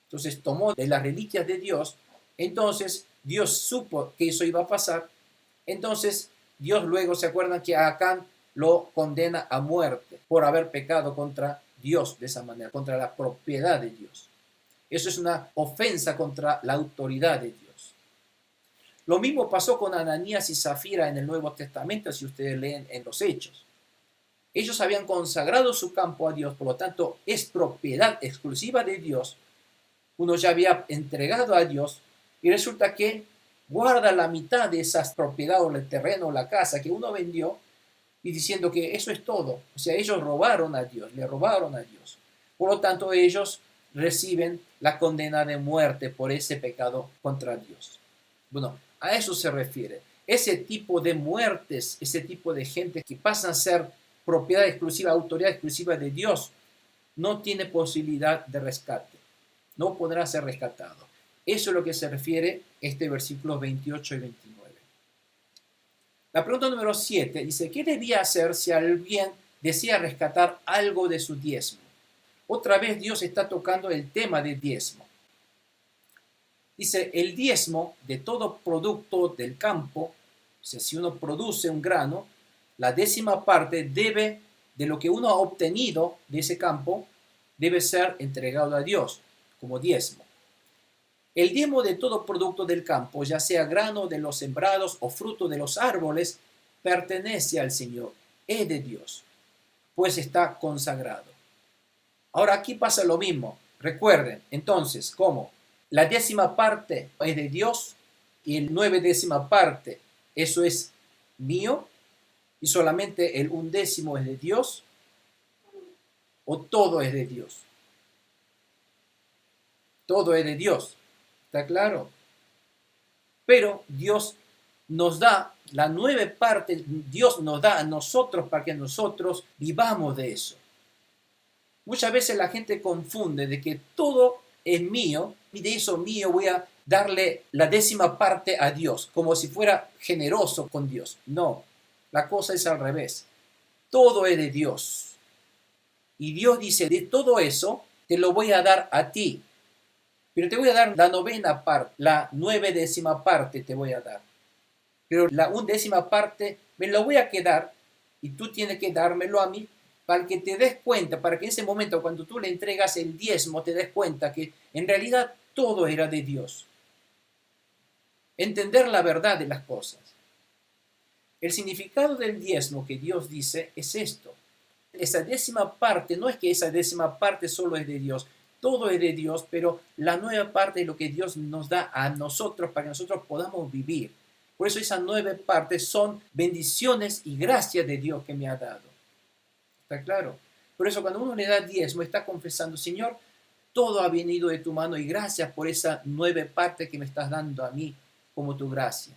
Entonces tomó de las reliquias de Dios, entonces Dios supo que eso iba a pasar, entonces Dios luego, ¿se acuerdan que a Acán lo condena a muerte por haber pecado contra Dios de esa manera, contra la propiedad de Dios? Eso es una ofensa contra la autoridad de Dios. Lo mismo pasó con Ananías y Zafira en el Nuevo Testamento, si ustedes leen en los Hechos. Ellos habían consagrado su campo a Dios, por lo tanto es propiedad exclusiva de Dios. Uno ya había entregado a Dios y resulta que guarda la mitad de esas propiedades, o el terreno o la casa que uno vendió y diciendo que eso es todo. O sea, ellos robaron a Dios, le robaron a Dios. Por lo tanto, ellos reciben la condena de muerte por ese pecado contra Dios. Bueno, a eso se refiere. Ese tipo de muertes, ese tipo de gente que pasan a ser propiedad exclusiva, autoridad exclusiva de Dios, no tiene posibilidad de rescate. No podrá ser rescatado. Eso es lo que se refiere este versículos 28 y 29. La pregunta número 7 dice, ¿qué debía hacer si alguien desea rescatar algo de su diezmo? Otra vez Dios está tocando el tema del diezmo. Dice, el diezmo de todo producto del campo, o sea, si uno produce un grano, la 10ª parte de lo que uno ha obtenido de ese campo, debe ser entregado a Dios como diezmo. El diezmo de todo producto del campo, ya sea grano de los sembrados o fruto de los árboles, pertenece al Señor, es de Dios, pues está consagrado. Ahora aquí pasa lo mismo. Recuerden, entonces, ¿cómo? La 10ª parte es de Dios y el 9ª parte, eso es mío, y solamente el 1/10 es de Dios, o todo es de Dios. Todo es de Dios, ¿está claro? Pero Dios nos da la 9 parte, Dios nos da a nosotros para que nosotros vivamos de eso. Muchas veces la gente confunde de que todo es mío y de eso mío voy a darle la 10ª parte a Dios, como si fuera generoso con Dios. No, la cosa es al revés. Todo es de Dios. Y Dios dice, de todo eso te lo voy a dar a ti. Pero te voy a dar la 9ª parte, la 9ª parte te voy a dar. Pero la 1/10 parte me lo voy a quedar y tú tienes que dármelo a mí para que te des cuenta, para que en ese momento cuando tú le entregas el diezmo te des cuenta que en realidad todo era de Dios. Entender la verdad de las cosas. El significado del diezmo que Dios dice es esto. Esa 10ª parte, no es que esa 10ª parte solo es de Dios, todo es de Dios, pero la 9 parte es lo que Dios nos da a nosotros para que nosotros podamos vivir. Por eso esas 9 partes son bendiciones y gracias de Dios que me ha dado. ¿Está claro? Por eso cuando uno le da diezmo está confesando, Señor, todo ha venido de tu mano y gracias por esa 9 parte que me estás dando a mí como tu gracia.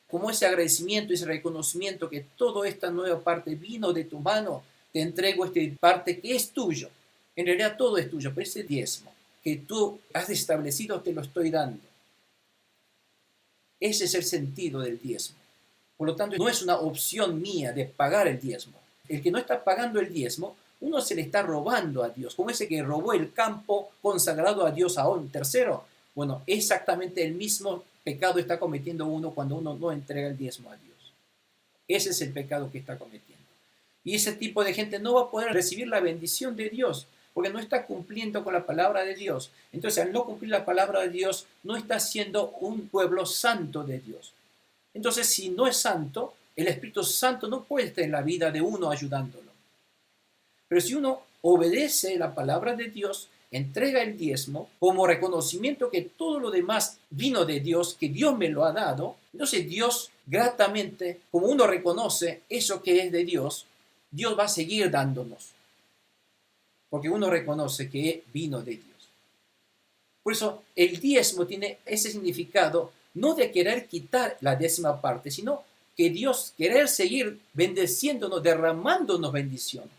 Como ese agradecimiento, ese reconocimiento que toda esta 9 parte vino de tu mano, te entrego esta parte que es tuyo. En realidad todo es tuyo, pero ese diezmo que tú has establecido te lo estoy dando. Ese es el sentido del diezmo. Por lo tanto, no es una opción mía de pagar el diezmo. El que no está pagando el diezmo, uno se le está robando a Dios. Como ese que robó el campo consagrado a Dios a un tercero. Bueno, exactamente el mismo pecado está cometiendo uno cuando uno no entrega el diezmo a Dios. Ese es el pecado que está cometiendo. Y ese tipo de gente no va a poder recibir la bendición de Dios, porque no está cumpliendo con la palabra de Dios. Entonces, al no cumplir la palabra de Dios, no está siendo un pueblo santo de Dios. Entonces, si no es santo, el Espíritu Santo no puede estar en la vida de uno ayudándolo. Pero si uno obedece la palabra de Dios, entrega el diezmo como reconocimiento que todo lo demás vino de Dios, que Dios me lo ha dado, entonces Dios gratamente, como uno reconoce eso que es de Dios, Dios va a seguir dándonos, porque uno reconoce que vino de Dios. Por eso el diezmo tiene ese significado no de querer quitar la 10ª parte, sino que Dios querer seguir bendeciéndonos, derramándonos bendición.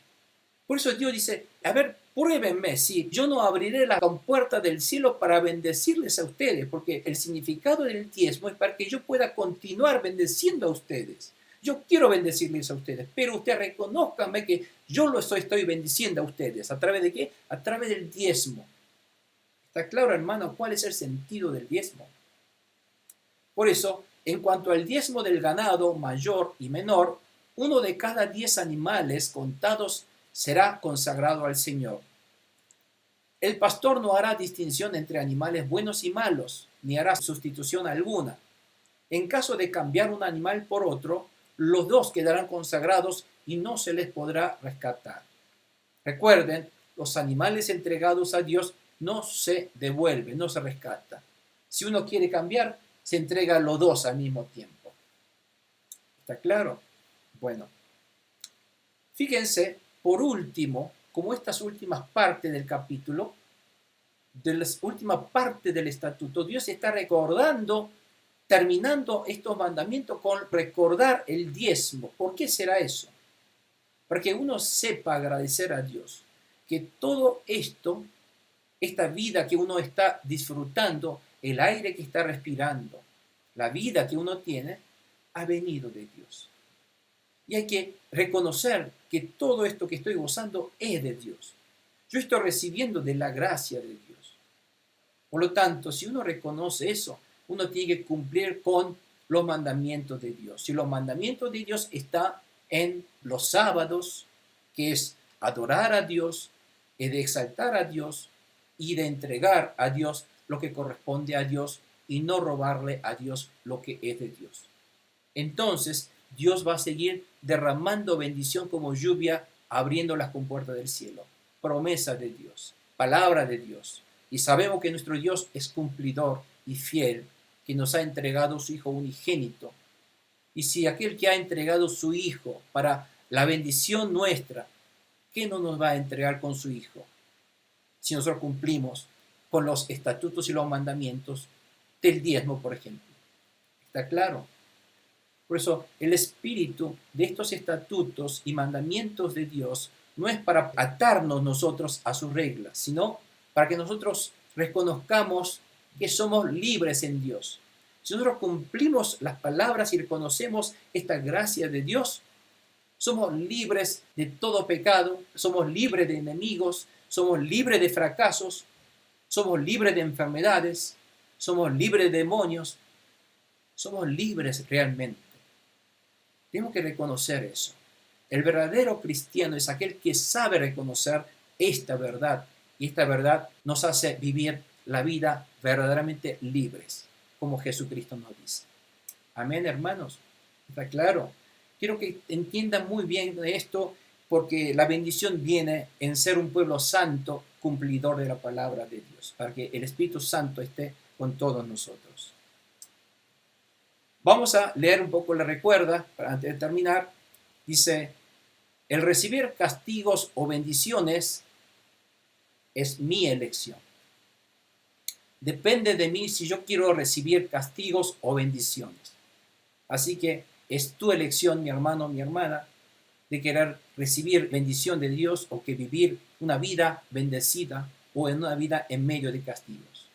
Por eso Dios dice, a ver, pruébenme si yo no abriré la compuerta del cielo para bendecirles a ustedes, porque el significado del diezmo es para que yo pueda continuar bendeciendo a ustedes. Yo quiero bendecirles a ustedes, pero ustedes reconozcanme que yo lo estoy bendiciendo a ustedes. ¿A través de qué? A través del diezmo. ¿Está claro, hermano, cuál es el sentido del diezmo? Por eso, en cuanto al diezmo del ganado mayor y menor, uno de cada 10 animales contados será consagrado al Señor. El pastor no hará distinción entre animales buenos y malos, ni hará sustitución alguna. En caso de cambiar un animal por otro, los dos quedarán consagrados y no se les podrá rescatar. Recuerden, los animales entregados a Dios no se devuelven, no se rescatan. Si uno quiere cambiar, se entrega a los dos al mismo tiempo. ¿Está claro? Bueno, fíjense, por último, como estas últimas partes del capítulo, de la última parte del estatuto, Dios está recordando, terminando estos mandamientos con recordar el diezmo. ¿Por qué será eso? Para que uno sepa agradecer a Dios, que todo esto, esta vida que uno está disfrutando, el aire que está respirando, la vida que uno tiene, ha venido de Dios. Y hay que reconocer que todo esto que estoy gozando es de Dios. Yo estoy recibiendo de la gracia de Dios. Por lo tanto, si uno reconoce eso, uno tiene que cumplir con los mandamientos de Dios. Si los mandamientos de Dios están en los sábados, que es adorar a Dios, es de exaltar a Dios y de entregar a Dios lo que corresponde a Dios y no robarle a Dios lo que es de Dios. Entonces, Dios va a seguir derramando bendición como lluvia, abriendo las compuertas del cielo. Promesa de Dios, palabra de Dios. Y sabemos que nuestro Dios es cumplidor y fiel, que nos ha entregado su Hijo unigénito. Y si aquel que ha entregado su Hijo para la bendición nuestra, ¿qué no nos va a entregar con su Hijo? Si nosotros cumplimos con los estatutos y los mandamientos del diezmo, por ejemplo. ¿Está claro? Por eso el espíritu de estos estatutos y mandamientos de Dios no es para atarnos nosotros a sus reglas, sino para que nosotros reconozcamos que somos libres en Dios. Si nosotros cumplimos las palabras y reconocemos esta gracia de Dios, somos libres de todo pecado, somos libres de enemigos, somos libres de fracasos, somos libres de enfermedades, somos libres de demonios, somos libres realmente. Tenemos que reconocer eso. El verdadero cristiano es aquel que sabe reconocer esta verdad. Y esta verdad nos hace vivir la vida verdaderamente libres, como Jesucristo nos dice. Amén, hermanos. ¿Está claro? Quiero que entiendan muy bien esto, porque la bendición viene en ser un pueblo santo, cumplidor de la palabra de Dios, para que el Espíritu Santo esté con todos nosotros. Vamos a leer un poco la recuerda, para antes de terminar. Dice, el recibir castigos o bendiciones es mi elección. Depende de mí si yo quiero recibir castigos o bendiciones. Así que es tu elección, mi hermano, mi hermana, de querer recibir bendición de Dios o que vivir una vida bendecida o en una vida en medio de castigos.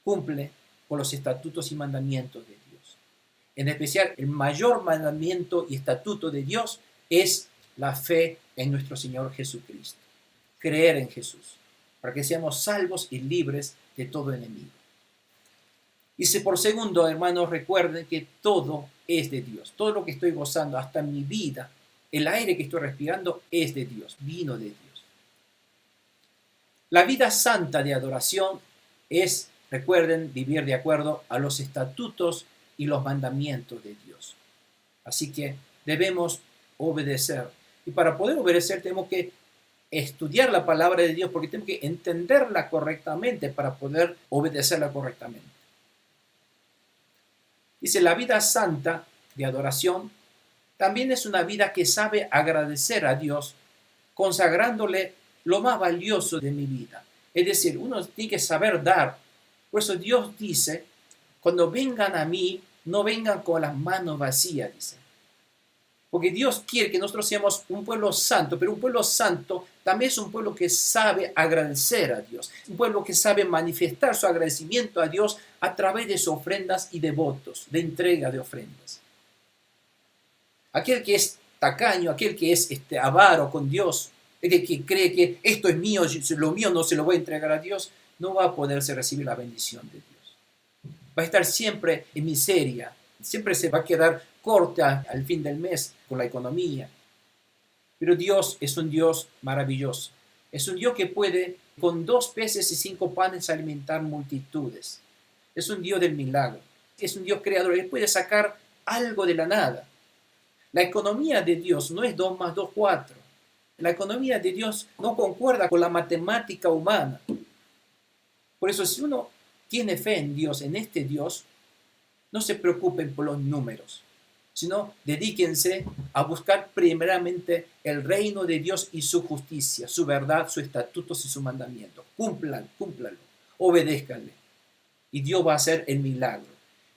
Cumple con los estatutos y mandamientos de Dios. En especial, el mayor mandamiento y estatuto de Dios es la fe en nuestro Señor Jesucristo. Creer en Jesús, para que seamos salvos y libres de todo enemigo. Dice, por segundo, hermanos, recuerden que todo es de Dios. Todo lo que estoy gozando, hasta mi vida, el aire que estoy respirando, es de Dios, vino de Dios. La vida santa de adoración es, recuerden, vivir de acuerdo a los estatutos y los mandamientos de Dios. Así que debemos obedecer. Y para poder obedecer tenemos que estudiar la palabra de Dios, porque tenemos que entenderla correctamente para poder obedecerla correctamente. Dice, la vida santa de adoración también es una vida que sabe agradecer a Dios, consagrándole lo más valioso de mi vida. Es decir, uno tiene que saber dar. Por eso Dios dice, cuando vengan a mí, no vengan con las manos vacías, dice. Porque Dios quiere que nosotros seamos un pueblo santo, pero un pueblo santo también es un pueblo que sabe agradecer a Dios, un pueblo que sabe manifestar su agradecimiento a Dios a través de sus ofrendas y de votos, de entrega de ofrendas. Aquel que es tacaño, aquel que es avaro con Dios, el que cree que esto es mío, lo mío no se lo voy a entregar a Dios, no va a poderse recibir la bendición de Dios. Va a estar siempre en miseria, siempre se va a quedar corta al fin del mes con la economía. Pero Dios es un Dios maravilloso. Es un Dios que puede con 2 peces y 5 panes alimentar multitudes. Es un Dios del milagro. Es un Dios creador. Él puede sacar algo de la nada. La economía de Dios no es 2 más 2, 4. La economía de Dios no concuerda con la matemática humana. Por eso, si uno tiene fe en Dios, en este Dios, no se preocupen por los números, sino dedíquense a buscar primeramente el reino de Dios y su justicia, su verdad, sus estatutos y sus mandamientos. Cúmplanlo. obedézcanle. Y Dios va a hacer el milagro.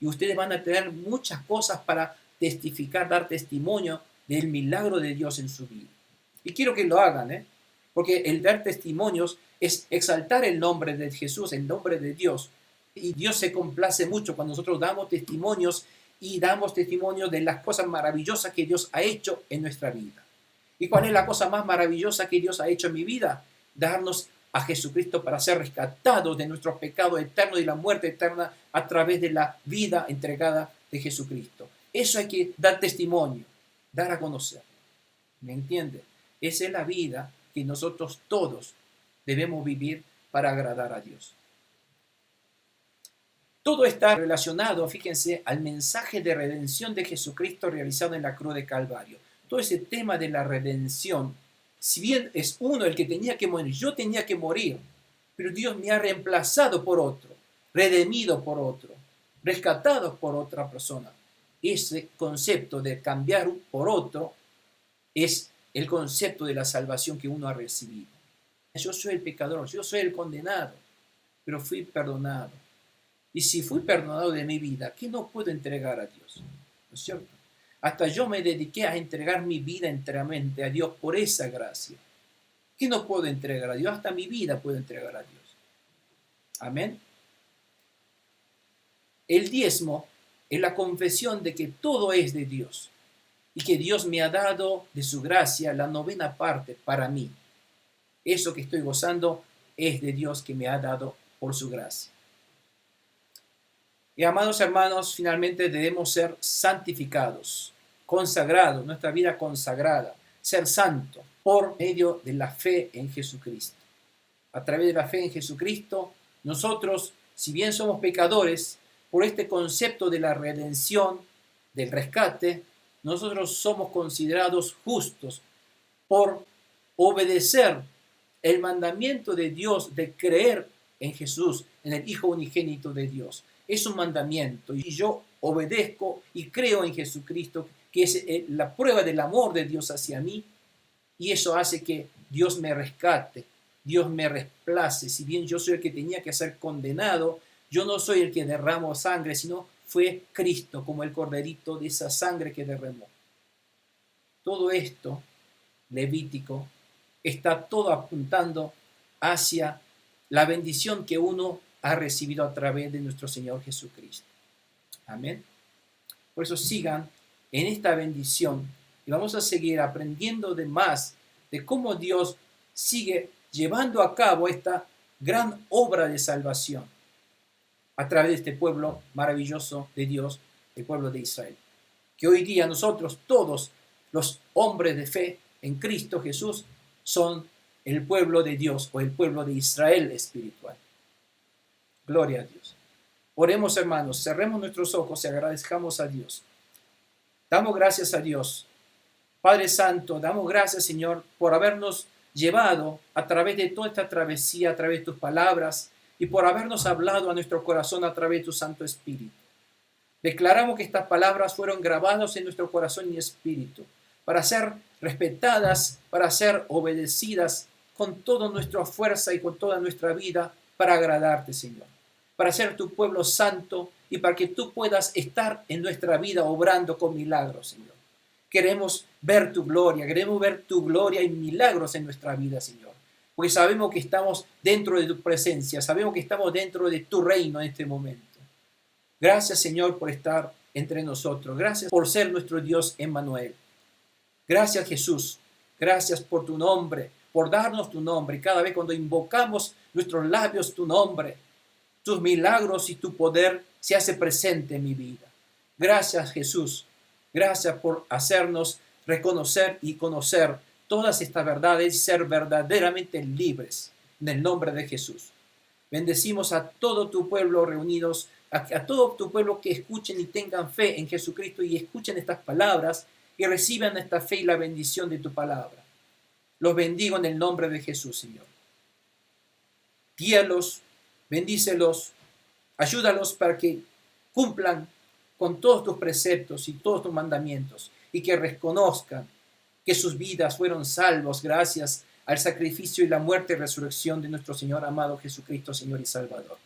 Y ustedes van a tener muchas cosas para testificar, dar testimonio del milagro de Dios en su vida. Y quiero que lo hagan, porque el dar testimonios es exaltar el nombre de Jesús, el nombre de Dios. Y Dios se complace mucho cuando nosotros damos testimonios y damos testimonio de las cosas maravillosas que Dios ha hecho en nuestra vida. ¿Y cuál es la cosa más maravillosa que Dios ha hecho en mi vida? Darnos a Jesucristo para ser rescatados de nuestros pecados eternos y la muerte eterna a través de la vida entregada de Jesucristo. Eso hay que dar testimonio, dar a conocer. ¿Me entiende? Esa es la vida que nosotros todos debemos vivir para agradar a Dios. Todo está relacionado, fíjense, al mensaje de redención de Jesucristo realizado en la cruz de Calvario. Todo ese tema de la redención, si bien es uno el que tenía que morir, yo tenía que morir, pero Dios me ha reemplazado por otro, redimido por otro, rescatado por otra persona. Ese concepto de cambiar por otro es el concepto de la salvación que uno ha recibido. Yo soy el pecador, yo soy el condenado, pero fui perdonado. Y si fui perdonado de mi vida, ¿qué no puedo entregar a Dios? ¿No es cierto? Hasta yo me dediqué a entregar mi vida enteramente a Dios por esa gracia. ¿Qué no puedo entregar a Dios? Hasta mi vida puedo entregar a Dios. Amén. El diezmo es la confesión de que todo es de Dios y que Dios me ha dado de su gracia la 9ª parte para mí. Eso que estoy gozando es de Dios que me ha dado por su gracia. Y amados hermanos, finalmente debemos ser santificados, consagrados, nuestra vida consagrada, ser santo por medio de la fe en Jesucristo. A través de la fe en Jesucristo, nosotros, si bien somos pecadores, por este concepto de la redención, del rescate, nosotros somos considerados justos por obedecer el mandamiento de Dios de creer en Jesús, en el Hijo unigénito de Dios. Es un mandamiento y yo obedezco y creo en Jesucristo, que es la prueba del amor de Dios hacia mí, y eso hace que Dios me rescate, Dios me reemplace. Si bien yo soy el que tenía que ser condenado, yo no soy el que derramó sangre, sino fue Cristo como el corderito de esa sangre que derramó. Todo esto, Levítico, está todo apuntando hacia la bendición que uno ha recibido a través de nuestro Señor Jesucristo. Amén. Por eso sigan en esta bendición y vamos a seguir aprendiendo de más de cómo Dios sigue llevando a cabo esta gran obra de salvación a través de este pueblo maravilloso de Dios, el pueblo de Israel. Que hoy día nosotros, todos los hombres de fe en Cristo Jesús, son el pueblo de Dios o el pueblo de Israel espiritual. Gloria a Dios. Oremos, hermanos, cerremos nuestros ojos y agradezcamos a Dios. Damos gracias a Dios. Padre Santo, damos gracias, Señor, por habernos llevado a través de toda esta travesía, a través de tus palabras y por habernos hablado a nuestro corazón a través de tu Santo Espíritu. Declaramos que estas palabras fueron grabadas en nuestro corazón y espíritu para ser respetadas, para ser obedecidas con toda nuestra fuerza y con toda nuestra vida para agradarte, Señor, para ser tu pueblo santo y para que tú puedas estar en nuestra vida obrando con milagros, Señor. Queremos ver tu gloria y milagros en nuestra vida, Señor, porque sabemos que estamos dentro de tu presencia, sabemos que estamos dentro de tu reino en este momento. Gracias, Señor, por estar entre nosotros. Gracias por ser nuestro Dios Emmanuel. Gracias, Jesús. Gracias por tu nombre, por darnos tu nombre. Y cada vez cuando invocamos nuestros labios tu nombre, tus milagros y tu poder se hace presente en mi vida. Gracias, Jesús. Gracias por hacernos reconocer y conocer todas estas verdades y ser verdaderamente libres en el nombre de Jesús. Bendecimos a todo tu pueblo reunidos, a todo tu pueblo que escuchen y tengan fe en Jesucristo y escuchen estas palabras y reciban esta fe y la bendición de tu palabra. Los bendigo en el nombre de Jesús, Señor. Guíalos, bendícelos, ayúdalos para que cumplan con todos tus preceptos y todos tus mandamientos y que reconozcan que sus vidas fueron salvos gracias al sacrificio y la muerte y resurrección de nuestro Señor amado Jesucristo, Señor y Salvador.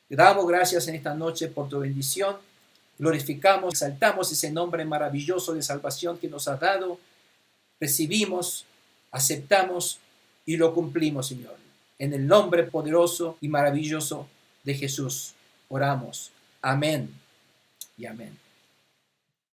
Te damos gracias en esta noche por tu bendición. Glorificamos, exaltamos ese nombre maravilloso de salvación que nos has dado. Recibimos, aceptamos y lo cumplimos, Señor. En el nombre poderoso y maravilloso de Jesús oramos. Amén y amén.